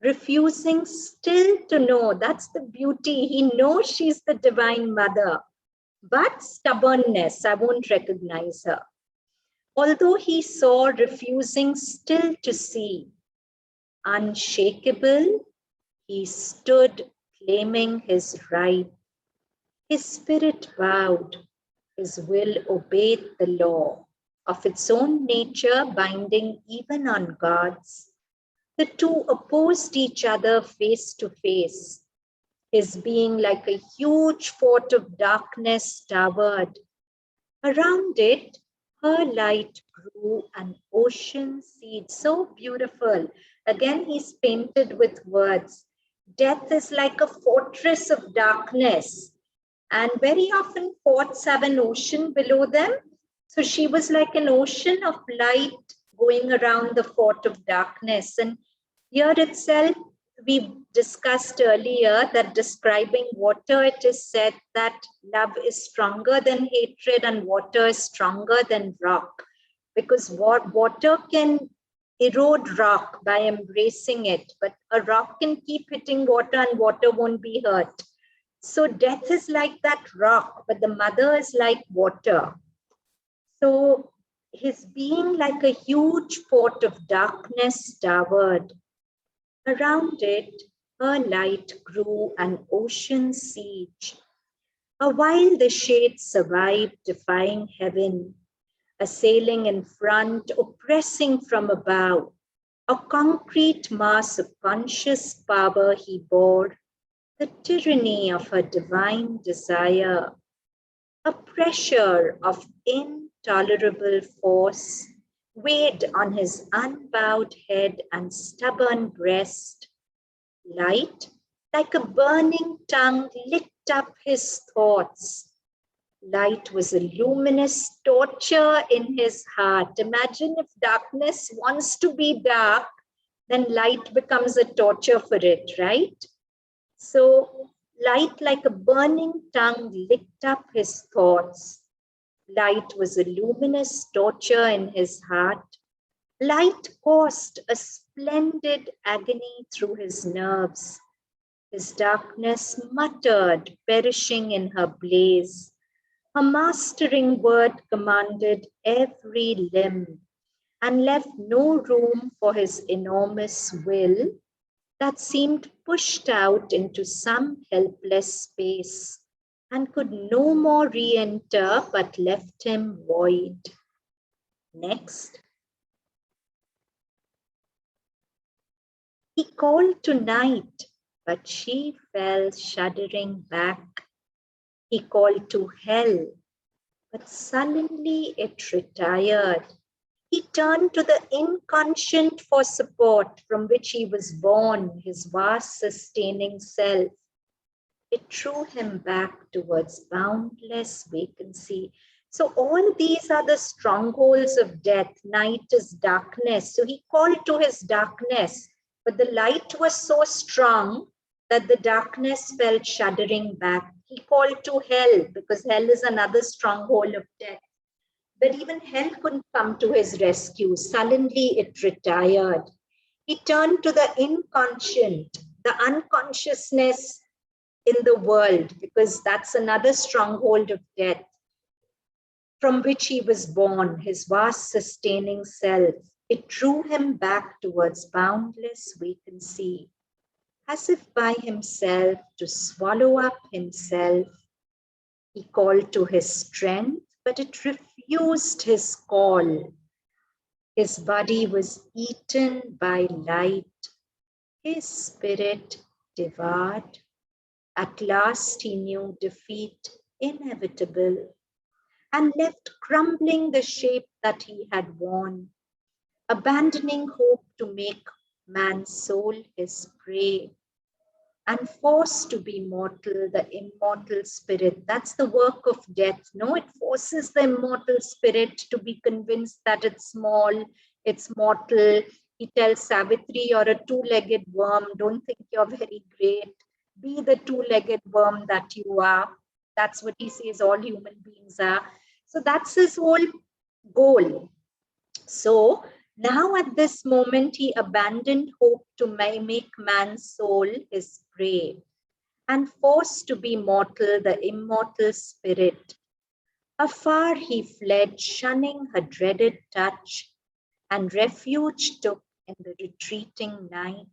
refusing still to know. That's the beauty. He knows she's the Divine Mother, but stubbornness, I won't recognize her. Although he saw, refusing still to see. Unshakable, he stood claiming his right. His spirit vowed, his will obeyed the law of its own nature, binding even on gods. The two opposed each other face to face. His being like a huge fort of darkness towered. Around it, her light grew an ocean seed. So beautiful. Again, he's painted with words. Death is like a fortress of darkness. And very often forts have an ocean below them. So she was like an ocean of light going around the fort of darkness. And here itself, we discussed earlier that describing water, it is said that love is stronger than hatred and water is stronger than rock. Because water can erode rock by embracing it, but a rock can keep hitting water and water won't be hurt. So death is like that rock, but the mother is like water. So his being like a huge fort of darkness towered. Around it, her light grew an ocean siege. A while the shade survived, defying heaven, assailing in front, oppressing from above. A concrete mass of conscious power he bore, the tyranny of her divine desire, a pressure of intolerable force weighed on his unbowed head and stubborn breast. Light, like a burning tongue, licked up his thoughts. Light was a luminous torture in his heart. Imagine if darkness wants to be dark, then light becomes a torture for it, right? So light like a burning tongue licked up his thoughts. Light was a luminous torture in his heart. Light caused a splendid agony through his nerves. His darkness muttered, perishing in her blaze. Her mastering word commanded every limb and left no room for his enormous will that seemed pushed out into some helpless space and could no more re-enter but left him void. Next. He called to night, but she fell shuddering back. He called to hell, but sullenly it retired. He turned to the inconscient for support from which he was born, his vast sustaining self. It drew him back towards boundless vacancy. So all these are the strongholds of death. Night is darkness. So he called to his darkness, but the light was so strong that the darkness felt shuddering back. He called to hell, because hell is another stronghold of death. But even hell couldn't come to his rescue. Sullenly it retired. He turned to the inconscient, the unconsciousness in the world, because that's another stronghold of death, from which he was born, his vast sustaining self. It drew him back towards boundless vacancy, as if by himself, to swallow up himself. He called to his strength, but it refused his call. His body was eaten by light, his spirit devoured. At last he knew defeat inevitable, and left crumbling the shape that he had worn, abandoning hope to make man's soul his prey, and forced to be mortal, the immortal spirit. That's the work of death. No, it forces the immortal spirit to be convinced that it's small, it's mortal. He tells Savitri, you're a two-legged worm. Don't think you're very great. Be the two-legged worm that you are. That's what he says all human beings are. So that's his whole goal. So now at this moment, he abandoned hope to make man's soul his prey, and forced to be mortal, the immortal spirit. Afar he fled, shunning her dreaded touch, and refuge took in the retreating night.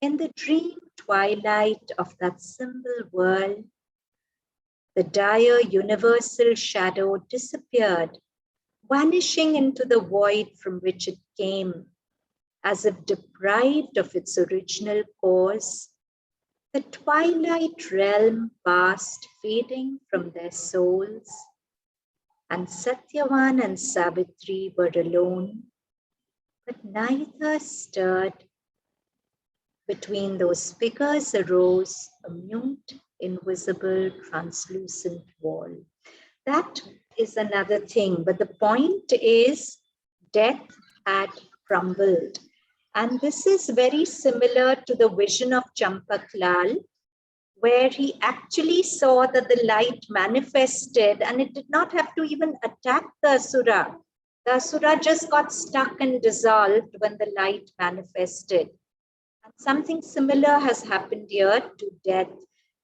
In the dream twilight of that symbol world, the dire universal shadow disappeared, vanishing into the void from which it came, as if deprived of its original cause. The twilight realm passed, fading from their souls, and Satyavan and Savitri were alone, but neither stirred. Between those figures arose a mute, invisible, translucent wall. That is another thing, but the point is death had crumbled. And this is very similar to the vision of Champaklal, where he actually saw that the light manifested and it did not have to even attack the Asura. The Asura just got stuck and dissolved when the light manifested. And something similar has happened here to death.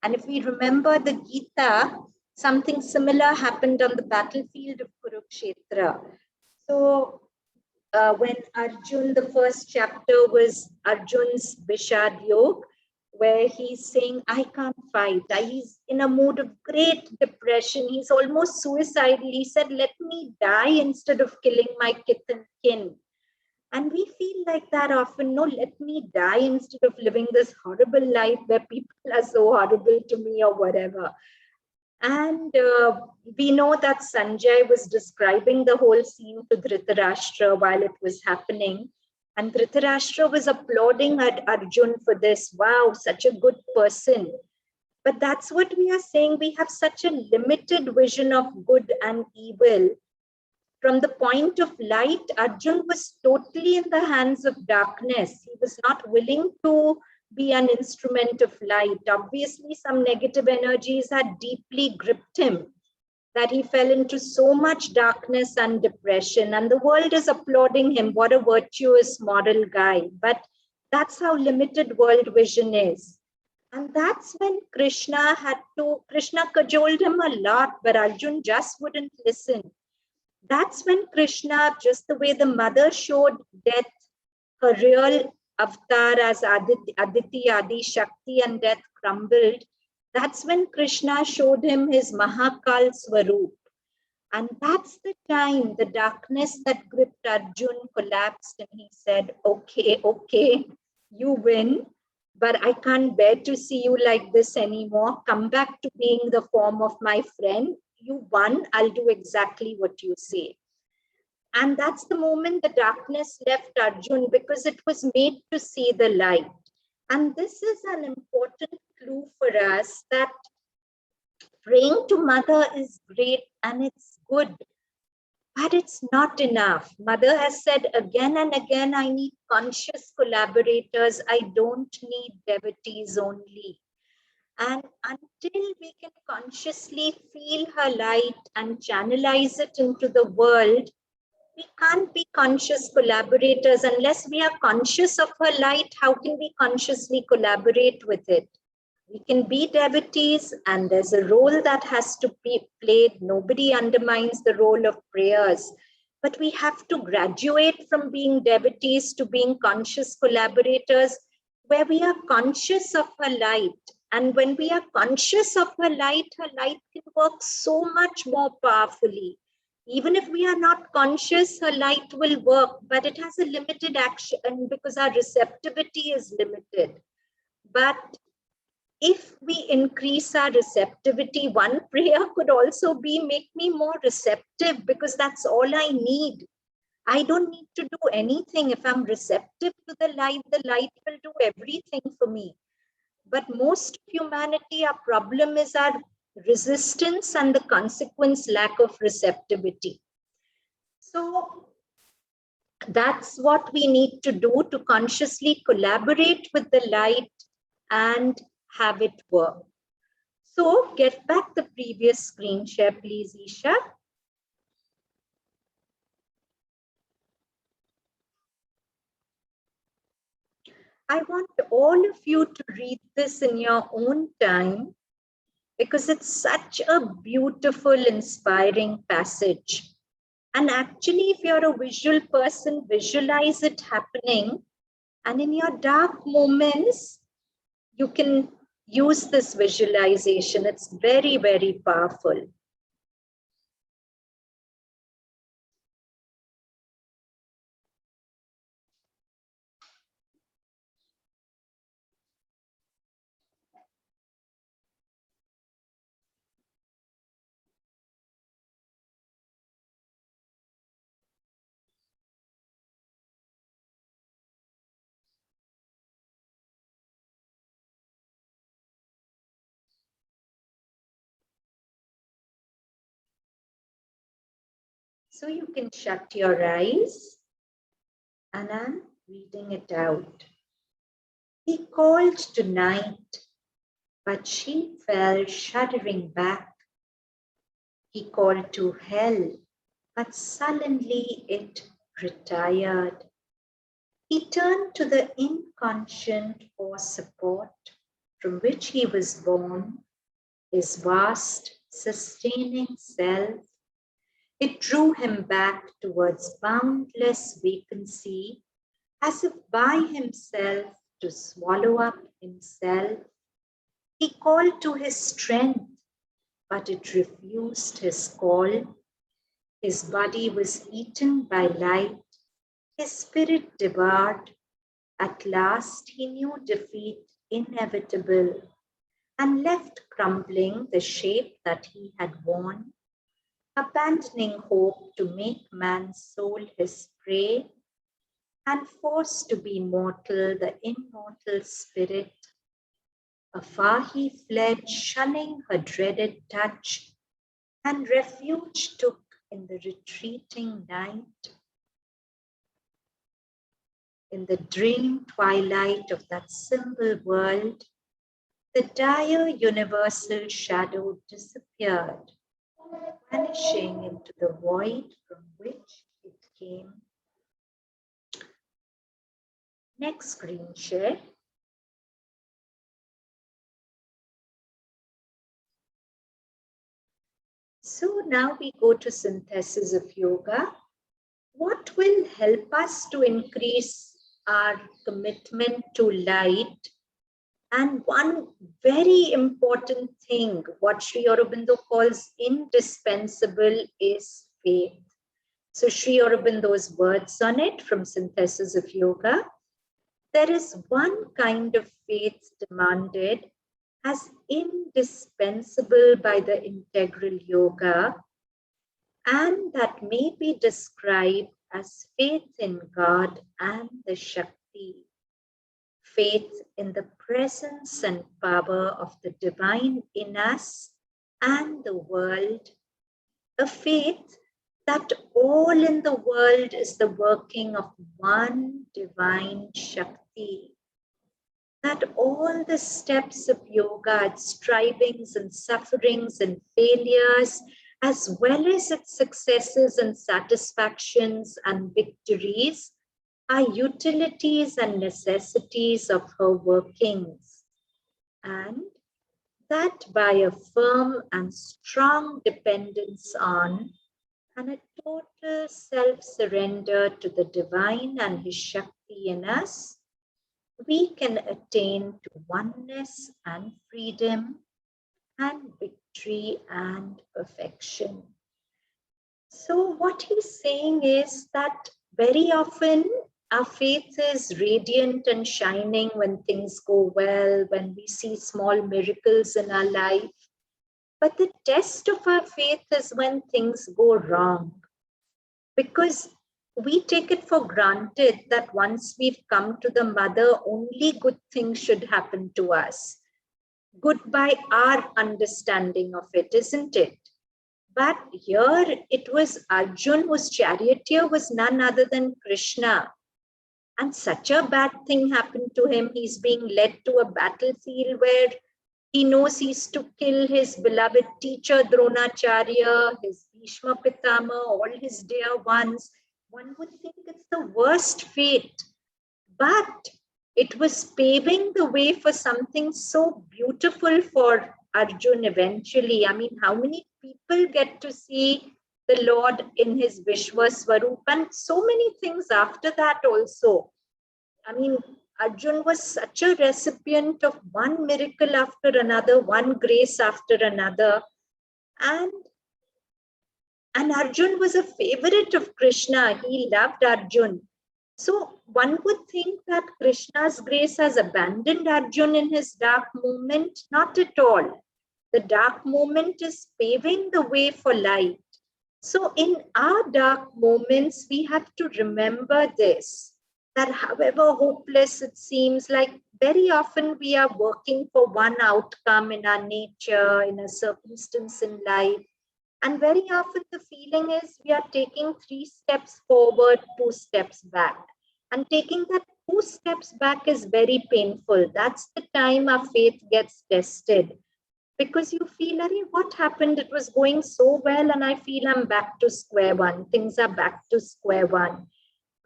And if we remember the Gita, something similar happened on the battlefield of Kurukshetra. So when Arjun, the first chapter was Arjun's Bishad Yog, where he's saying, I can't fight. He's in a mood of great depression. He's almost suicidal. He said, let me die instead of killing my kith and kin. And we feel like that often. No, let me die instead of living this horrible life where people are so horrible to me or whatever. And we know that Sanjay was describing the whole scene to Dhritarashtra while it was happening. And Dhritarashtra was applauding Arjun for this. Wow, such a good person. But that's what we are saying. We have such a limited vision of good and evil. From the point of light, Arjun was totally in the hands of darkness. He was not willing to be an instrument of light. Obviously, some negative energies had deeply gripped him, that he fell into so much darkness and depression. And the world is applauding him. What a virtuous, moral guy. But that's how limited world vision is. And that's when Krishna cajoled him a lot, but Arjun just wouldn't listen. That's when Krishna, just the way the mother showed death, her real avatar as Aditi, Adi Shakti, and death crumbled, that's when Krishna showed him his Mahakal Swaroop. And that's the time the darkness that gripped Arjun collapsed and he said, okay, you win, but I can't bear to see you like this anymore. Come back to being the form of my friend. You won, I'll do exactly what you say. And that's the moment the darkness left Arjun, because it was made to see the light. And this is an important clue for us that praying to Mother is great and it's good. But it's not enough. Mother has said again and again, I need conscious collaborators. I don't need devotees only. And until we can consciously feel her light and channelize it into the world, we can't be conscious collaborators. Unless we are conscious of her light, how can we consciously collaborate with it? We can be devotees, and there's a role that has to be played. Nobody undermines the role of prayers, but we have to graduate from being devotees to being conscious collaborators, where we are conscious of her light. And when we are conscious of her light can work so much more powerfully. Even if we are not conscious, her light will work, but it has a limited action because our receptivity is limited. But if we increase our receptivity, one prayer could also be make me more receptive, because that's all I need. I don't need to do anything. If I'm receptive to the light will do everything for me. But most of humanity, our problem is our resistance and the consequence lack of receptivity. So that's what we need to do, to consciously collaborate with the light and have it work. So get back the previous screen share, please, Isha. I want all of you to read this in your own time, because it's such a beautiful, inspiring passage. And actually, if you're a visual person, visualize it happening. And in your dark moments, you can use this visualization. It's very, very powerful. So you can shut your eyes, and I'm reading it out. He called to night, but she fell shuddering back. He called to hell, but sullenly it retired. He turned to the inconscient for support, from which he was born, his vast, sustaining self. It drew him back towards boundless vacancy, as if by himself to swallow up himself. He called to his strength, but it refused his call. His body was eaten by light, his spirit devoured. At last he knew defeat inevitable, and left crumbling the shape that he had worn, abandoning hope to make man's soul his prey, and forced to be mortal the immortal spirit. Afar he fled, shunning her dreaded touch, and refuge took in the retreating night. In the dream twilight of that symbol world, the dire universal shadow disappeared, vanishing into the void from which it came. Next screen share. So now we go to synthesis of yoga. What will help us to increase our commitment to light? And one very important thing, what Sri Aurobindo calls indispensable, is faith. So Sri Aurobindo's words on it from Synthesis of Yoga. There is one kind of faith demanded as indispensable by the integral yoga, and that may be described as faith in God and the Shakti, faith in the presence and power of the divine in us and the world, a faith that all in the world is the working of one divine Shakti, that all the steps of yoga, its strivings and sufferings and failures, as well as its successes and satisfactions and victories, are utilities and necessities of her workings. And that by a firm and strong dependence on and a total self-surrender to the divine and his Shakti in us, we can attain to oneness and freedom and victory and perfection. So what he's saying is that very often our faith is radiant and shining when things go well, when we see small miracles in our life. But the test of our faith is when things go wrong. Because we take it for granted that once we've come to the mother, only good things should happen to us. Good by our understanding of it, isn't it? But here it was Arjun, whose charioteer was none other than Krishna. And such a bad thing happened to him. He's being led to a battlefield where he knows he's to kill his beloved teacher Dronacharya, his Bhishma Pitama, all his dear ones. One would think it's the worst fate. But it was paving the way for something so beautiful for Arjun eventually. I mean, how many people get to see the Lord in his Vishwaswarup and so many things after that also. I mean, Arjun was such a recipient of one miracle after another, one grace after another. And Arjun was a favorite of Krishna. He loved Arjun. So one would think that Krishna's grace has abandoned Arjun in his dark moment. Not at all. The dark moment is paving the way for light. So in our dark moments, we have to remember this, that however hopeless it seems, like very often we are working for one outcome in our nature, in a circumstance in life. And very often the feeling is we are taking 3 steps forward, 2 steps back. And taking that 2 steps back is very painful. That's the time our faith gets tested. Because you feel, what happened? It was going so well and I feel I'm back to square one. Things are back to square one.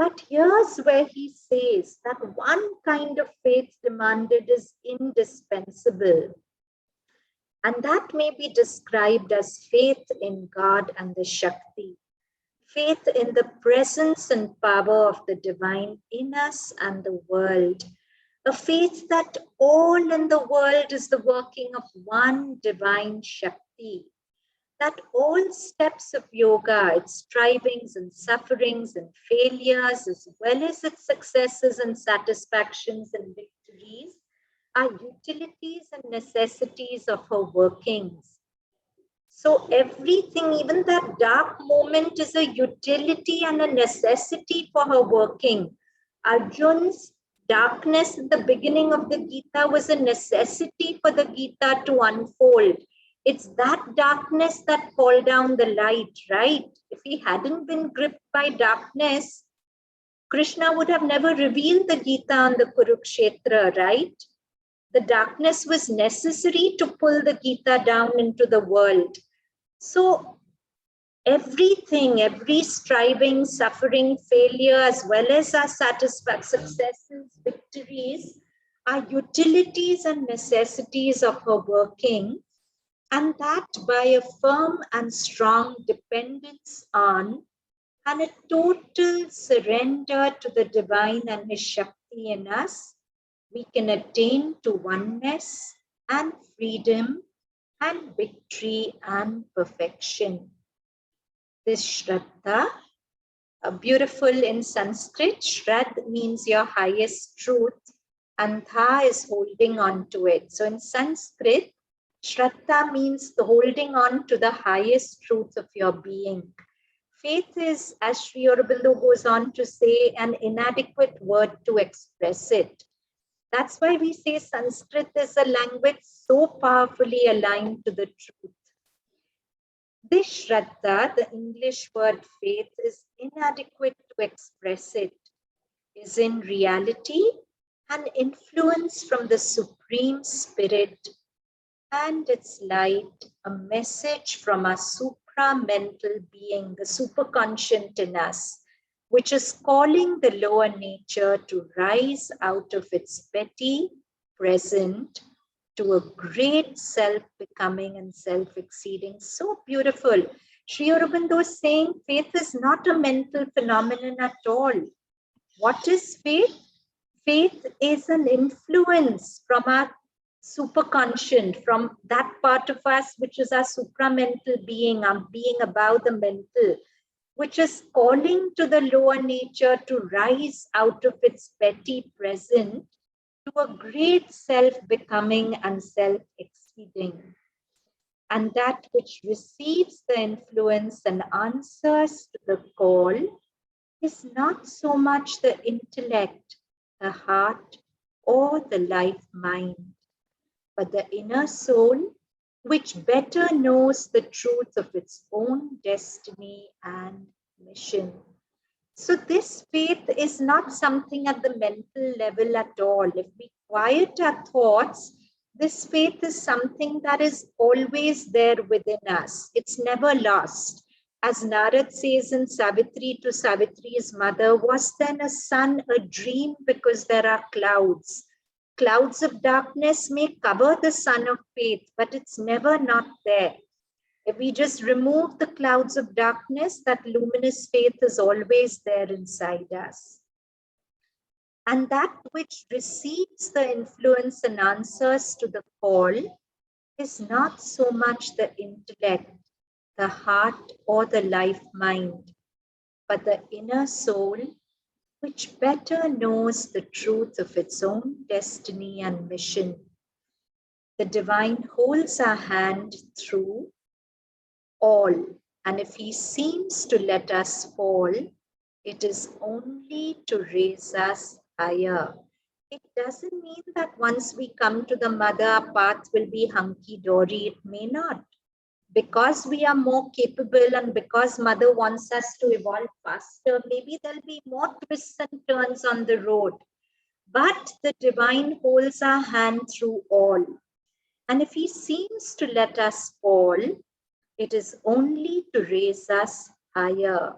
But here's where he says that one kind of faith demanded is indispensable. And that may be described as faith in God and the Shakti. Faith in the presence and power of the divine in us and the world. A faith that all in the world is the working of one divine Shakti. That all steps of yoga, its strivings and sufferings and failures, as well as its successes and satisfactions and victories, are utilities and necessities of her workings. So everything, even that dark moment, is a utility and a necessity for her working. Arjun's darkness at the beginning of the Gita was a necessity for the Gita to unfold. It's that darkness that called down the light, right? If he hadn't been gripped by darkness, Krishna would have never revealed the Gita on the Kurukshetra, right? The darkness was necessary to pull the Gita down into the world. So everything, every striving, suffering, failure, as well as our successes, victories, are utilities and necessities of her working. And that by a firm and strong dependence on and a total surrender to the divine and his Shakti in us, we can attain to oneness and freedom and victory and perfection. This Shraddha, beautiful in Sanskrit, Shrad means your highest truth, and Tha is holding on to it. So in Sanskrit, Shraddha means the holding on to the highest truth of your being. Faith is, as Sri Aurobindo goes on to say, an inadequate word to express it. That's why we say Sanskrit is a language so powerfully aligned to the truth. This Shraddha, the English word faith, is inadequate to express it, is in reality an influence from the Supreme Spirit and its light, a message from our supra-mental being, the superconscient in us, which is calling the lower nature to rise out of its petty present to a great self-becoming and self-exceeding. So beautiful. Sri Aurobindo is saying faith is not a mental phenomenon at all. What is faith? Faith is an influence from our superconscient, from that part of us which is our supramental being, our being above the mental, which is calling to the lower nature to rise out of its petty present to a great self-becoming and self-exceeding. And that which receives the influence and answers to the call is not so much the intellect, the heart, or the life mind, but the inner soul, which better knows the truth of its own destiny and mission. So this faith is not something at the mental level at all. If we quiet our thoughts, this faith is something that is always there within us. It's never lost. As Narad says in Savitri to Savitri's mother, was then a sun a dream because there are clouds? Clouds of darkness may cover the sun of faith, but it's never not there. If we just remove the clouds of darkness, that luminous faith is always there inside us. And that which receives the influence and answers to the call is not so much the intellect, the heart, or the life mind, but the inner soul, which better knows the truth of its own destiny and mission. The divine holds our hand through all, and if he seems to let us fall, it is only to raise us higher. It doesn't mean that once we come to the mother, our path will be hunky-dory. It may not. Because we are more capable and because mother wants us to evolve faster, maybe there'll be more twists and turns on the road. But the divine holds our hand through all. And if he seems to let us fall, it is only to raise us higher.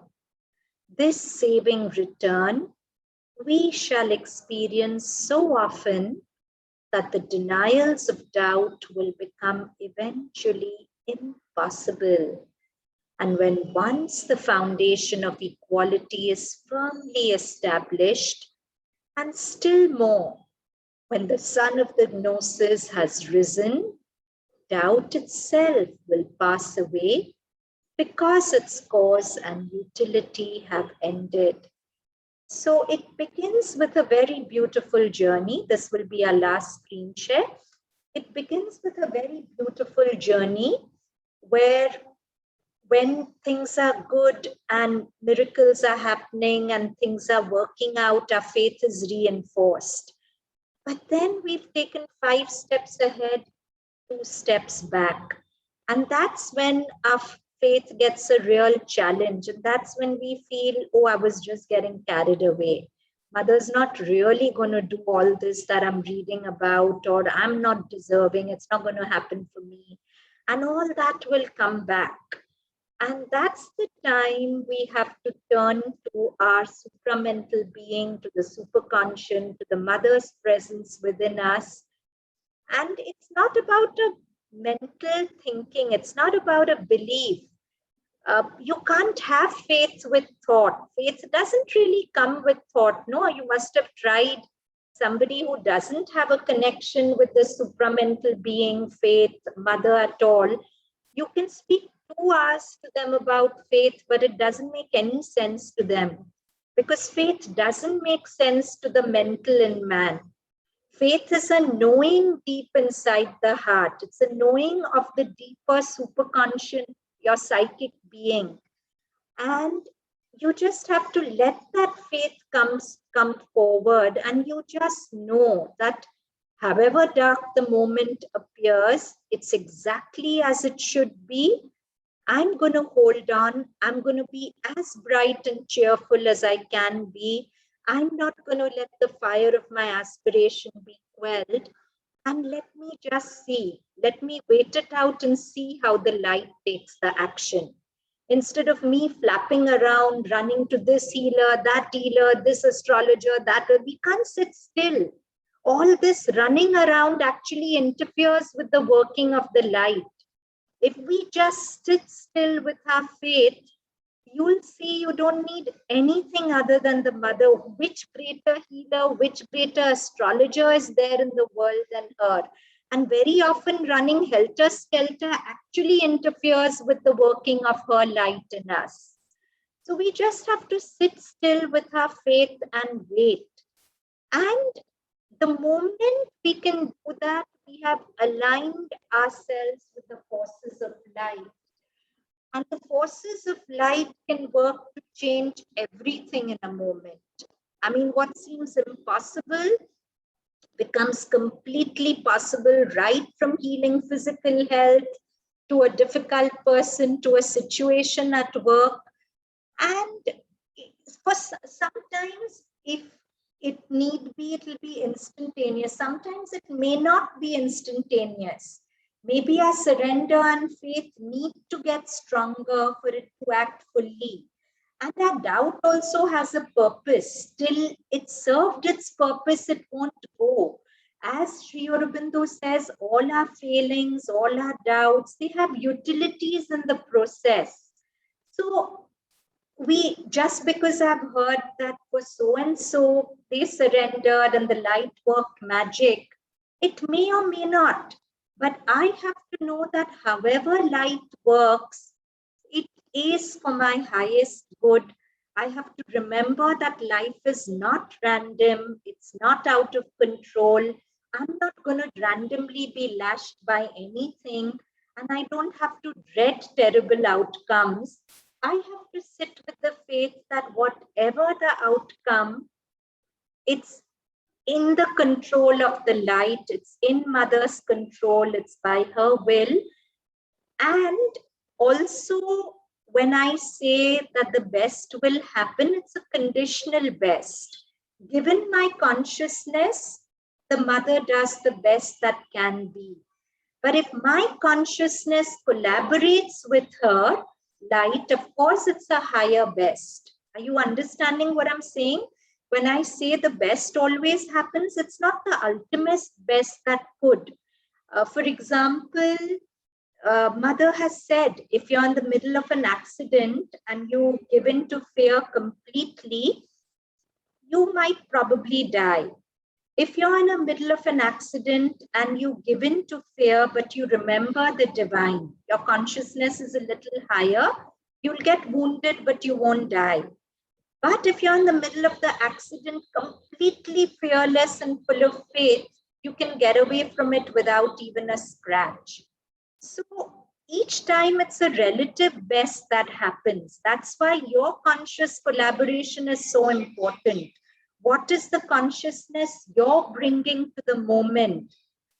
This saving return we shall experience so often that the denials of doubt will become eventually impossible. And when once the foundation of equality is firmly established, and still more, when the sun of the gnosis has risen, doubt itself will pass away because its cause and utility have ended. So it begins with a very beautiful journey. This will be our last screen share. It begins with a very beautiful journey where when things are good and miracles are happening and things are working out, our faith is reinforced. But then we've taken 5 steps ahead, 2 steps back. And that's when our faith gets a real challenge. And that's when we feel, oh, I was just getting carried away. Mother's not really going to do all this that I'm reading about, or I'm not deserving. It's not going to happen for me. And all that will come back. And that's the time we have to turn to our supramental being, to the superconscious, to the mother's presence within us. And it's not about a mental thinking. It's not about a belief. You can't have faith with thought. Faith doesn't really come with thought. No, you must have tried. Somebody who doesn't have a connection with the supramental being, faith, mother at all, you can speak 2 hours to them about faith, but it doesn't make any sense to them because faith doesn't make sense to the mental in man. Faith is a knowing deep inside the heart. It's a knowing of the deeper superconscious, your psychic being. And you just have to let that faith come forward, and you just know that however dark the moment appears, it's exactly as it should be, I'm going to hold on. I'm going to be as bright and cheerful as I can be. I'm not going to let the fire of my aspiration be quelled. And let me just see. Let me wait it out and see how the light takes the action. Instead of me flapping around, running to this healer, this astrologer, that, we can't sit still. All this running around actually interferes with the working of the light. If we just sit still with our faith, you'll see you don't need anything other than the mother. Which greater healer, which greater astrologer is there in the world than her? And very often running helter-skelter actually interferes with the working of her light in us. So we just have to sit still with our faith and wait. And the moment we can do that, we have aligned ourselves with the forces of light. And the forces of light can work to change everything in a moment. I mean, what seems impossible becomes completely possible, right from healing physical health to a difficult person, to a situation at work. And for sometimes, if it need be, it will be instantaneous. Sometimes it may not be instantaneous. Maybe our surrender and faith need to get stronger for it to act fully. And that doubt also has a purpose. Till it served its purpose, it won't go. As Sri Aurobindo says, all our failings, all our doubts, they have utilities in the process. So we, just because I've heard that for so and so they surrendered and the light worked magic, it may or may not. But I have to know that however light works, it is for my highest good. I have to remember that life is not random, it's not out of control. I'm not going to randomly be lashed by anything, and I don't have to dread terrible outcomes. I have to sit with the faith that whatever the outcome, it's in the control of the light, it's in Mother's control, it's by her will. And also, when I say that the best will happen, it's a conditional best. Given my consciousness, the mother does the best that can be. But if my consciousness collaborates with her light, of course, it's a higher best. Are you understanding what I'm saying? When I say the best always happens, it's not the ultimate best that could. For example, mother has said, if you're in the middle of an accident and you give in to fear completely, you might probably die. If you're in the middle of an accident and you give in to fear, but you remember the divine, your consciousness is a little higher, you'll get wounded, but you won't die. But if you're in the middle of the accident, completely fearless and full of faith, you can get away from it without even a scratch. So each time it's a relative best that happens. That's why your conscious collaboration is so important. What is the consciousness you're bringing to the moment?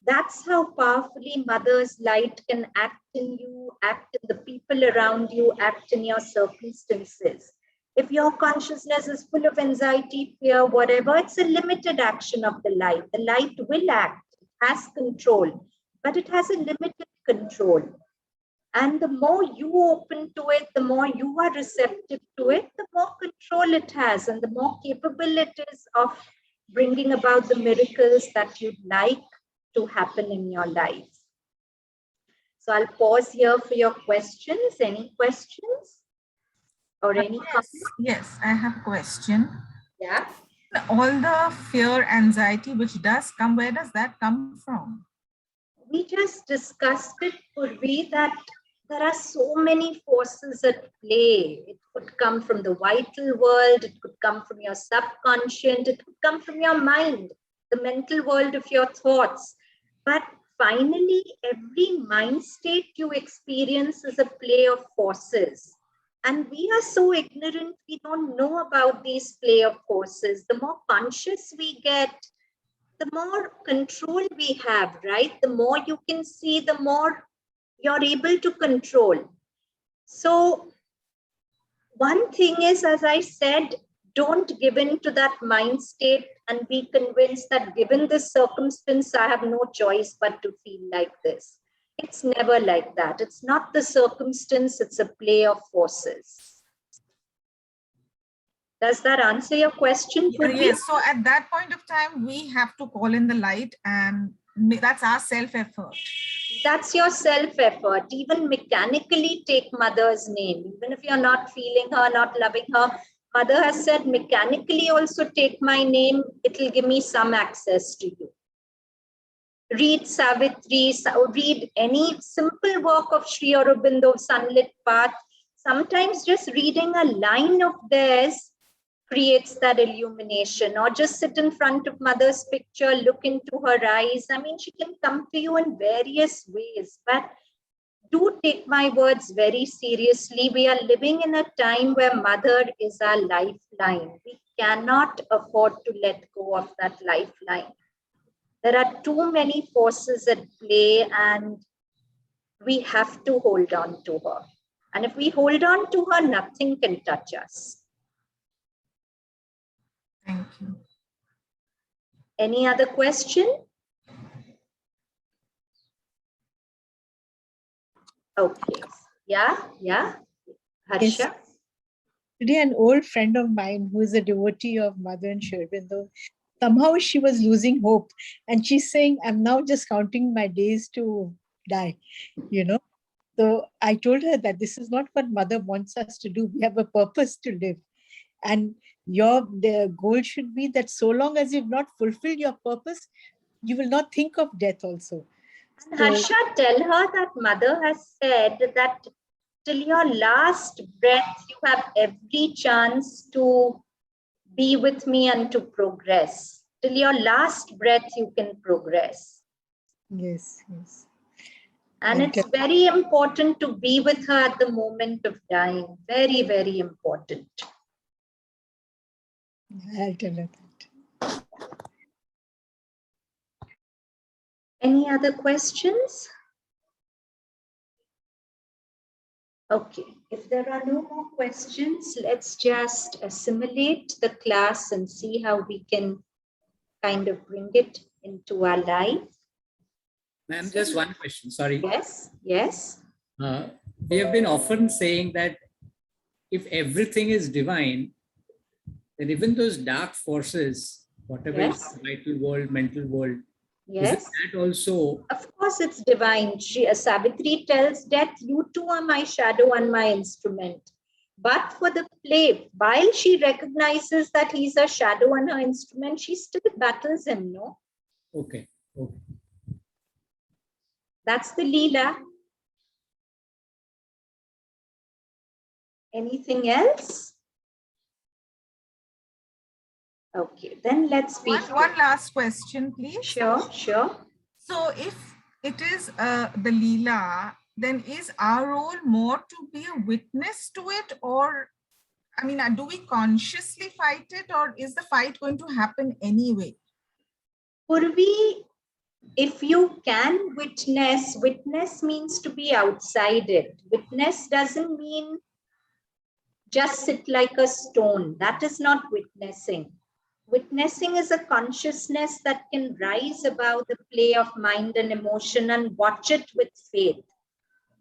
That's how powerfully Mother's light can act in you, act in the people around you, act in your circumstances. If your consciousness is full of anxiety, fear, whatever, it's a limited action of the light. The light will act, it has control, but it has a limited control. And the more you open to it, the more you are receptive to it, the more control it has and the more capable it is of bringing about the miracles that you'd like to happen in your life. So I'll pause here for your questions. Any questions or any comments? Yes, I have a question. Yeah. All the fear, anxiety, which does come, where does that come from? We just discussed it, Purvi, that there are so many forces at play. It could come from the vital world, it could come from your subconscious, it could come from your mind, the mental world of your thoughts. But finally, every mind state you experience is a play of forces. And we are so ignorant, we don't know about these play of forces. The more conscious we get, the more control we have, right? The more you can see, the more you're able to control. So one thing is, as I said, don't give in to that mind state and be convinced that given this circumstance, I have no choice but to feel like this. It's never like that. It's not the circumstance, it's a play of forces. Does that answer your question? Yes. So at that point of time, we have to call in the light, and that's our self-effort. That's your self-effort. Even mechanically take mother's name. Even if you're not feeling her, not loving her, mother has said, mechanically also take my name. It'll give me some access to you. Read Savitri, read any simple work of Sri Aurobindo, Sunlit Path. Sometimes just reading a line of theirs creates that illumination, or just sit in front of mother's picture, look into her eyes. I mean, she can come to you in various ways, but do take my words very seriously. We are living in a time where mother is our lifeline. We cannot afford to let go of that lifeline. There are too many forces at play, and we have to hold on to her. And if we hold on to her, nothing can touch us. Thank you. Any other question? Okay. Yeah. Harsha? Yes. Today, an old friend of mine who is a devotee of Mother and Sri Aurobindo, somehow she was losing hope. And she's saying, I'm now just counting my days to die, you know. So I told her that this is not what Mother wants us to do. We have a purpose to live. And the goal should be that so long as you've not fulfilled your purpose, you will not think of death also. And Harsha, tell her that Mother has said that till your last breath, you have every chance to be with me and to progress. Till your last breath, you can progress. Yes. And it's very important to be with her at the moment of dying. Very, very important. I'll tell her that. Any other questions? Okay, if there are no more questions, let's just assimilate the class and see how we can kind of bring it into our life. Ma'am, just one question, sorry. Yes. We have been often saying that if everything is divine, then even those dark forces, whatever is vital world, mental world, yes, is that also? Of course, it's divine. Savitri tells death, you too are my shadow and my instrument. But for the play, while she recognizes that he's a shadow and her instrument, she still battles him, no? Okay. That's the Leela. Anything else? Okay, then let's speak. One last question, please. Sure. So if it is the Leela, then is our role more to be a witness to it, or, I mean, do we consciously fight it, or is the fight going to happen anyway? Purvi, if you can witness means to be outside it. Witness doesn't mean just sit like a stone. That is not witnessing. Witnessing is a consciousness that can rise above the play of mind and emotion and watch it with faith.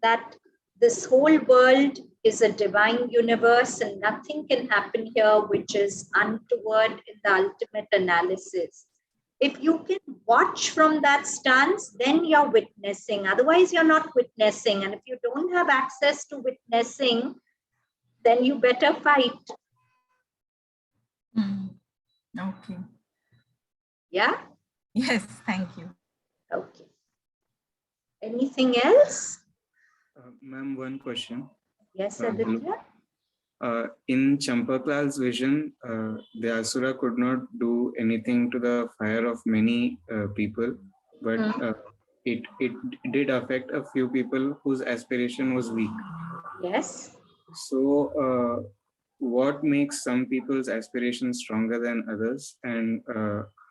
That this whole world is a divine universe and nothing can happen here which is untoward in the ultimate analysis. If you can watch from that stance, then you're witnessing. Otherwise, you're not witnessing. And if you don't have access to witnessing, then you better fight. Okay. Yeah? Yes, thank you. Okay. Anything else? Ma'am, one question. Yes, Aditya. In Champaklal's vision, the Asura could not do anything to the fire of many people, but it did affect a few people whose aspiration was weak. Yes. So, what makes some people's aspiration stronger than others, and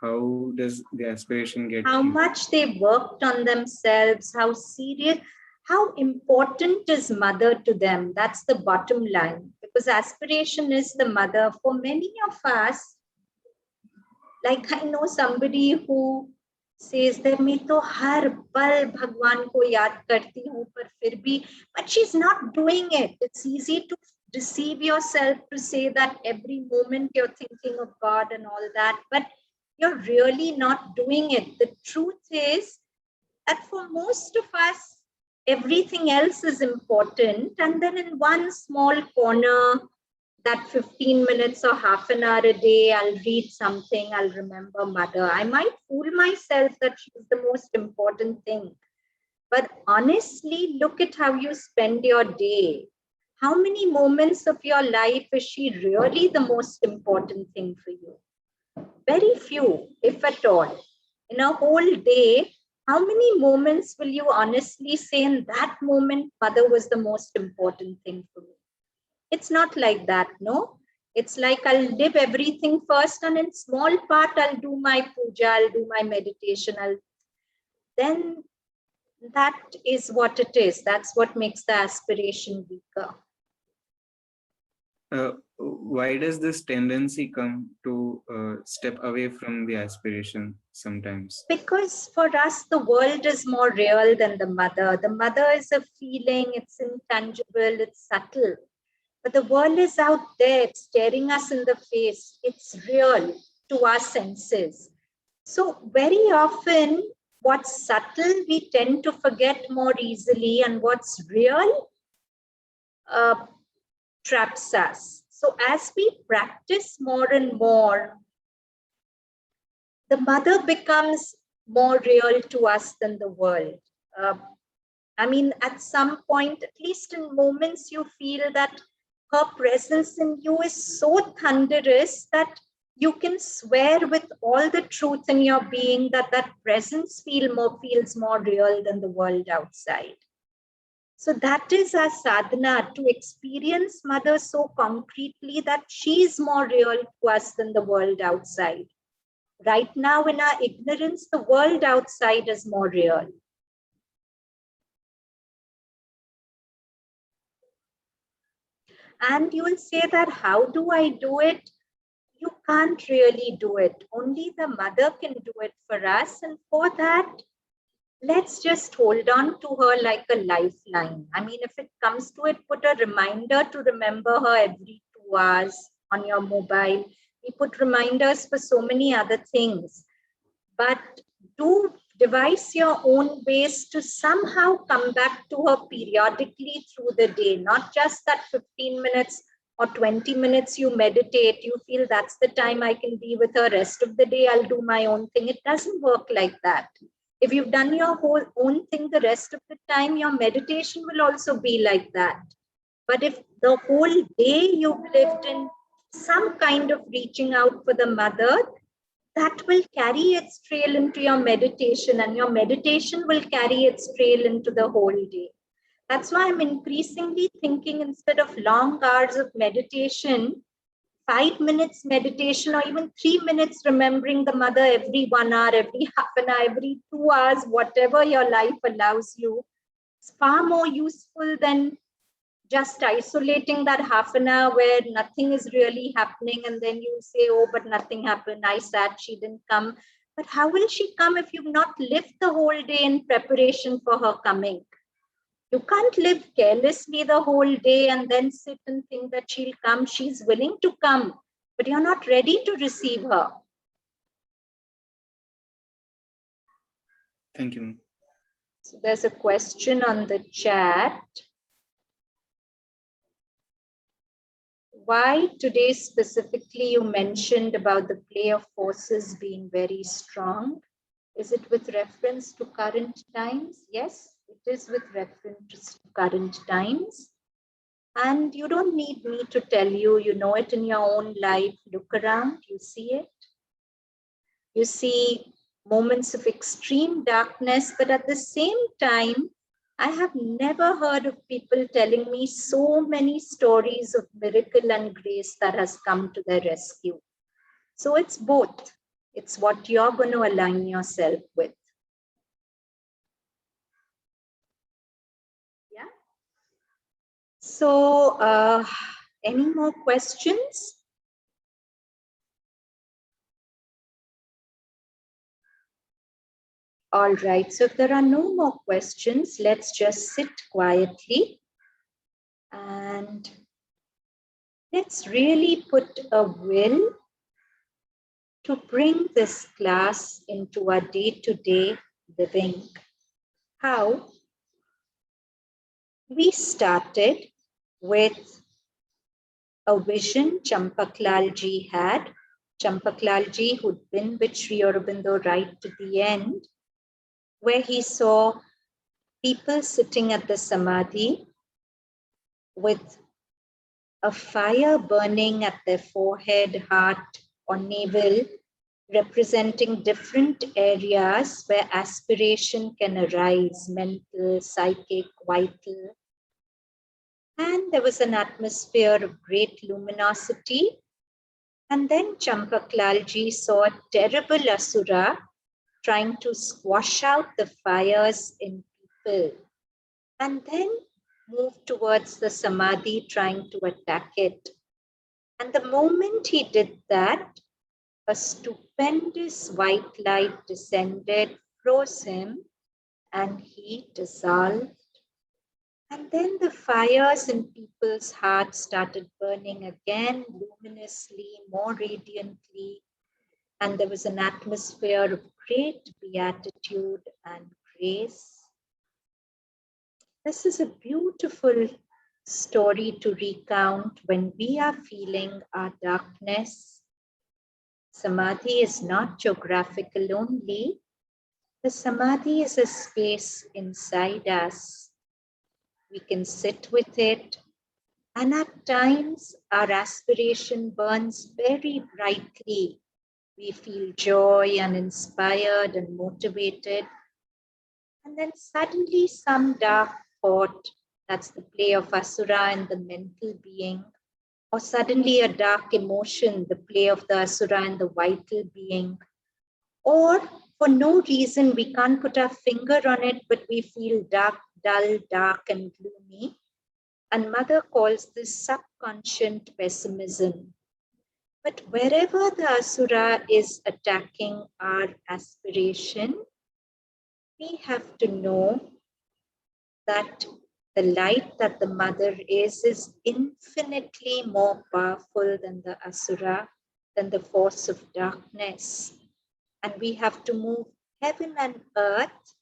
how does the aspiration get? How much they worked on themselves, how serious. How important is mother to them? That's the bottom line, because aspiration is the mother. For many of us, like I know somebody who says that मैं तो हर पल भगवान को याद करती हूँ पर फिर भी, but she's not doing it. It's easy to deceive yourself to say that every moment you're thinking of God and all that, but you're really not doing it. The truth is that for most of us, everything else is important. And then in one small corner, that 15 minutes or half an hour a day, I'll read something, I'll remember mother. I might fool myself that she's the most important thing. But honestly, look at how you spend your day. How many moments of your life is she really the most important thing for you? Very few, if at all. In a whole day, how many moments will you honestly say in that moment, mother was the most important thing for me? It's not like that, no? It's like I'll live everything first, and in small part, I'll do my puja, I'll do my meditation. Then that is what it is. That's what makes the aspiration weaker. Why does this tendency come to step away from the aspiration sometimes? Because for us, the world is more real than the mother. The mother is a feeling, it's intangible, it's subtle. But the world is out there, it's staring us in the face. It's real to our senses. So very often, what's subtle, we tend to forget more easily, and what's real traps us. So as we practice more and more, the mother becomes more real to us than the world. I mean, at some point, at least in moments, you feel that her presence in you is so thunderous that you can swear with all the truth in your being that that presence feels more real than the world outside. So that is our sadhana, to experience mother so concretely that she is more real to us than the world outside. Right now, in our ignorance, the world outside is more real. And you will say that, how do I do it? You can't really do it. Only the mother can do it for us. And for that, let's just hold on to her like a lifeline. I mean, if it comes to it, put a reminder to remember her every 2 hours on your mobile. We put reminders for so many other things. But do devise your own ways to somehow come back to her periodically through the day, not just that 15 minutes or 20 minutes you meditate, you feel that's the time I can be with her, rest of the day I'll do my own thing. It doesn't work like that. If you've done your whole own thing the rest of the time, your meditation will also be like that. But if the whole day you've lived in some kind of reaching out for the mother, that will carry its trail into your meditation, and your meditation will carry its trail into the whole day. That's why I'm increasingly thinking, instead of long hours of meditation, 5 minutes meditation, or even 3 minutes remembering the mother every 1 hour, every half an hour, every 2 hours, whatever your life allows you, it's far more useful than just isolating that half an hour where nothing is really happening, and then you say, oh, but nothing happened, I sat, she didn't come. But how will she come if you've not lived the whole day in preparation for her coming? You can't live carelessly the whole day and then sit and think that she'll come. She's willing to come, but you're not ready to receive her. Thank you. So there's a question on the chat. Why today specifically you mentioned about the play of forces being very strong? Is it with reference to current times? Yes, it is with reference to current times. And you don't need me to tell you, you know it in your own life. Look around, you see it. You see moments of extreme darkness, but at the same time, I have never heard of people telling me so many stories of miracle and grace that has come to their rescue. So it's both. It's what you're going to align yourself with. So, any more questions? All right, so if there are no more questions, let's just sit quietly and let's really put a will to bring this class into our day-to-day living. How? We started with a vision Champaklalji had. Champaklalji, who'd been with Sri Aurobindo right to the end, where he saw people sitting at the Samadhi with a fire burning at their forehead, heart, or navel, representing different areas where aspiration can arise, mental, psychic, vital. And there was an atmosphere of great luminosity. And then Champaklalji saw a terrible asura trying to squash out the fires in people, and then moved towards the Samadhi trying to attack it. And the moment he did that, a stupendous white light descended, froze him, and he dissolved. And then the fires in people's hearts started burning again, luminously, more radiantly. And there was an atmosphere of great beatitude and grace. This is a beautiful story to recount when we are feeling our darkness. Samadhi is not geographical only. The Samadhi is a space inside us. We can sit with it, and at times our aspiration burns very brightly. We feel joy and inspired and motivated. And then suddenly some dark thought, that's the play of asura and the mental being, or suddenly a dark emotion, the play of the asura and the vital being, or for no reason, we can't put our finger on it, but we feel dark, dull, dark and gloomy. And Mother calls this subconscious pessimism. But wherever the asura is attacking our aspiration, we have to know that the light that the Mother is infinitely more powerful than the asura, than the force of darkness. And we have to move heaven and earth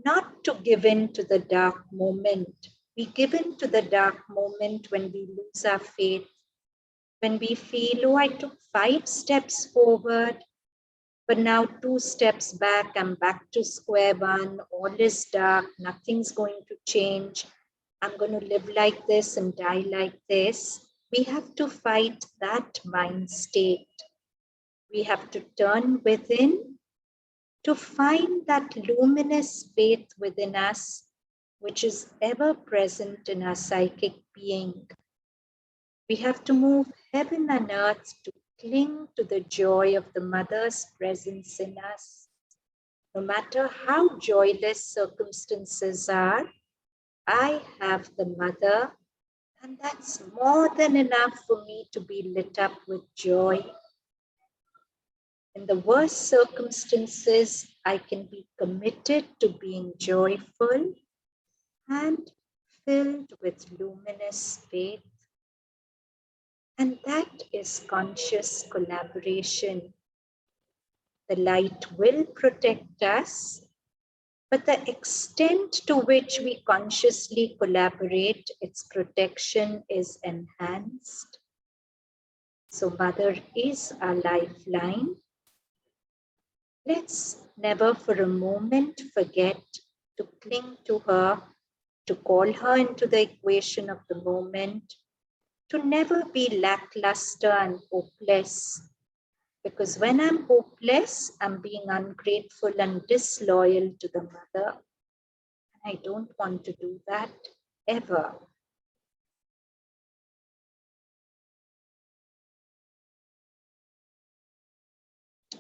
not to give in to the dark moment. We give in to the dark moment when we lose our faith, when we feel, oh, I took 5 steps forward, but now 2 steps back, I'm back to square one, all is dark, nothing's going to change. I'm going to live like this and die like this. We have to fight that mind state. We have to turn within to find that luminous faith within us, which is ever present in our psychic being. We have to move heaven and earth to cling to the joy of the Mother's presence in us. No matter how joyless circumstances are, I have the Mother, and that's more than enough for me to be lit up with joy. In the worst circumstances, I can be committed to being joyful and filled with luminous faith. And that is conscious collaboration. The light will protect us, but the extent to which we consciously collaborate, its protection is enhanced. So Mother is our lifeline. Let's never for a moment forget to cling to her, to call her into the equation of the moment, to never be lackluster and hopeless. Because when I'm hopeless, I'm being ungrateful and disloyal to the Mother. And I don't want to do that ever.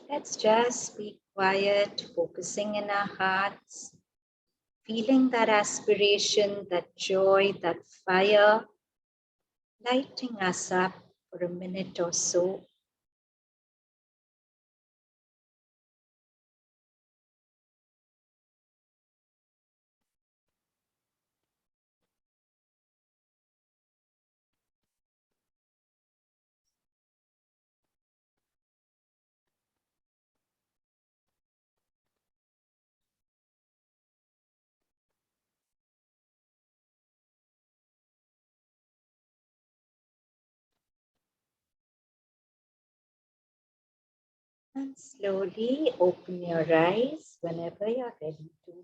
Let's just be quiet, focusing in our hearts, feeling that aspiration, that joy, that fire lighting us up for a minute or so. And slowly open your eyes whenever you're ready to.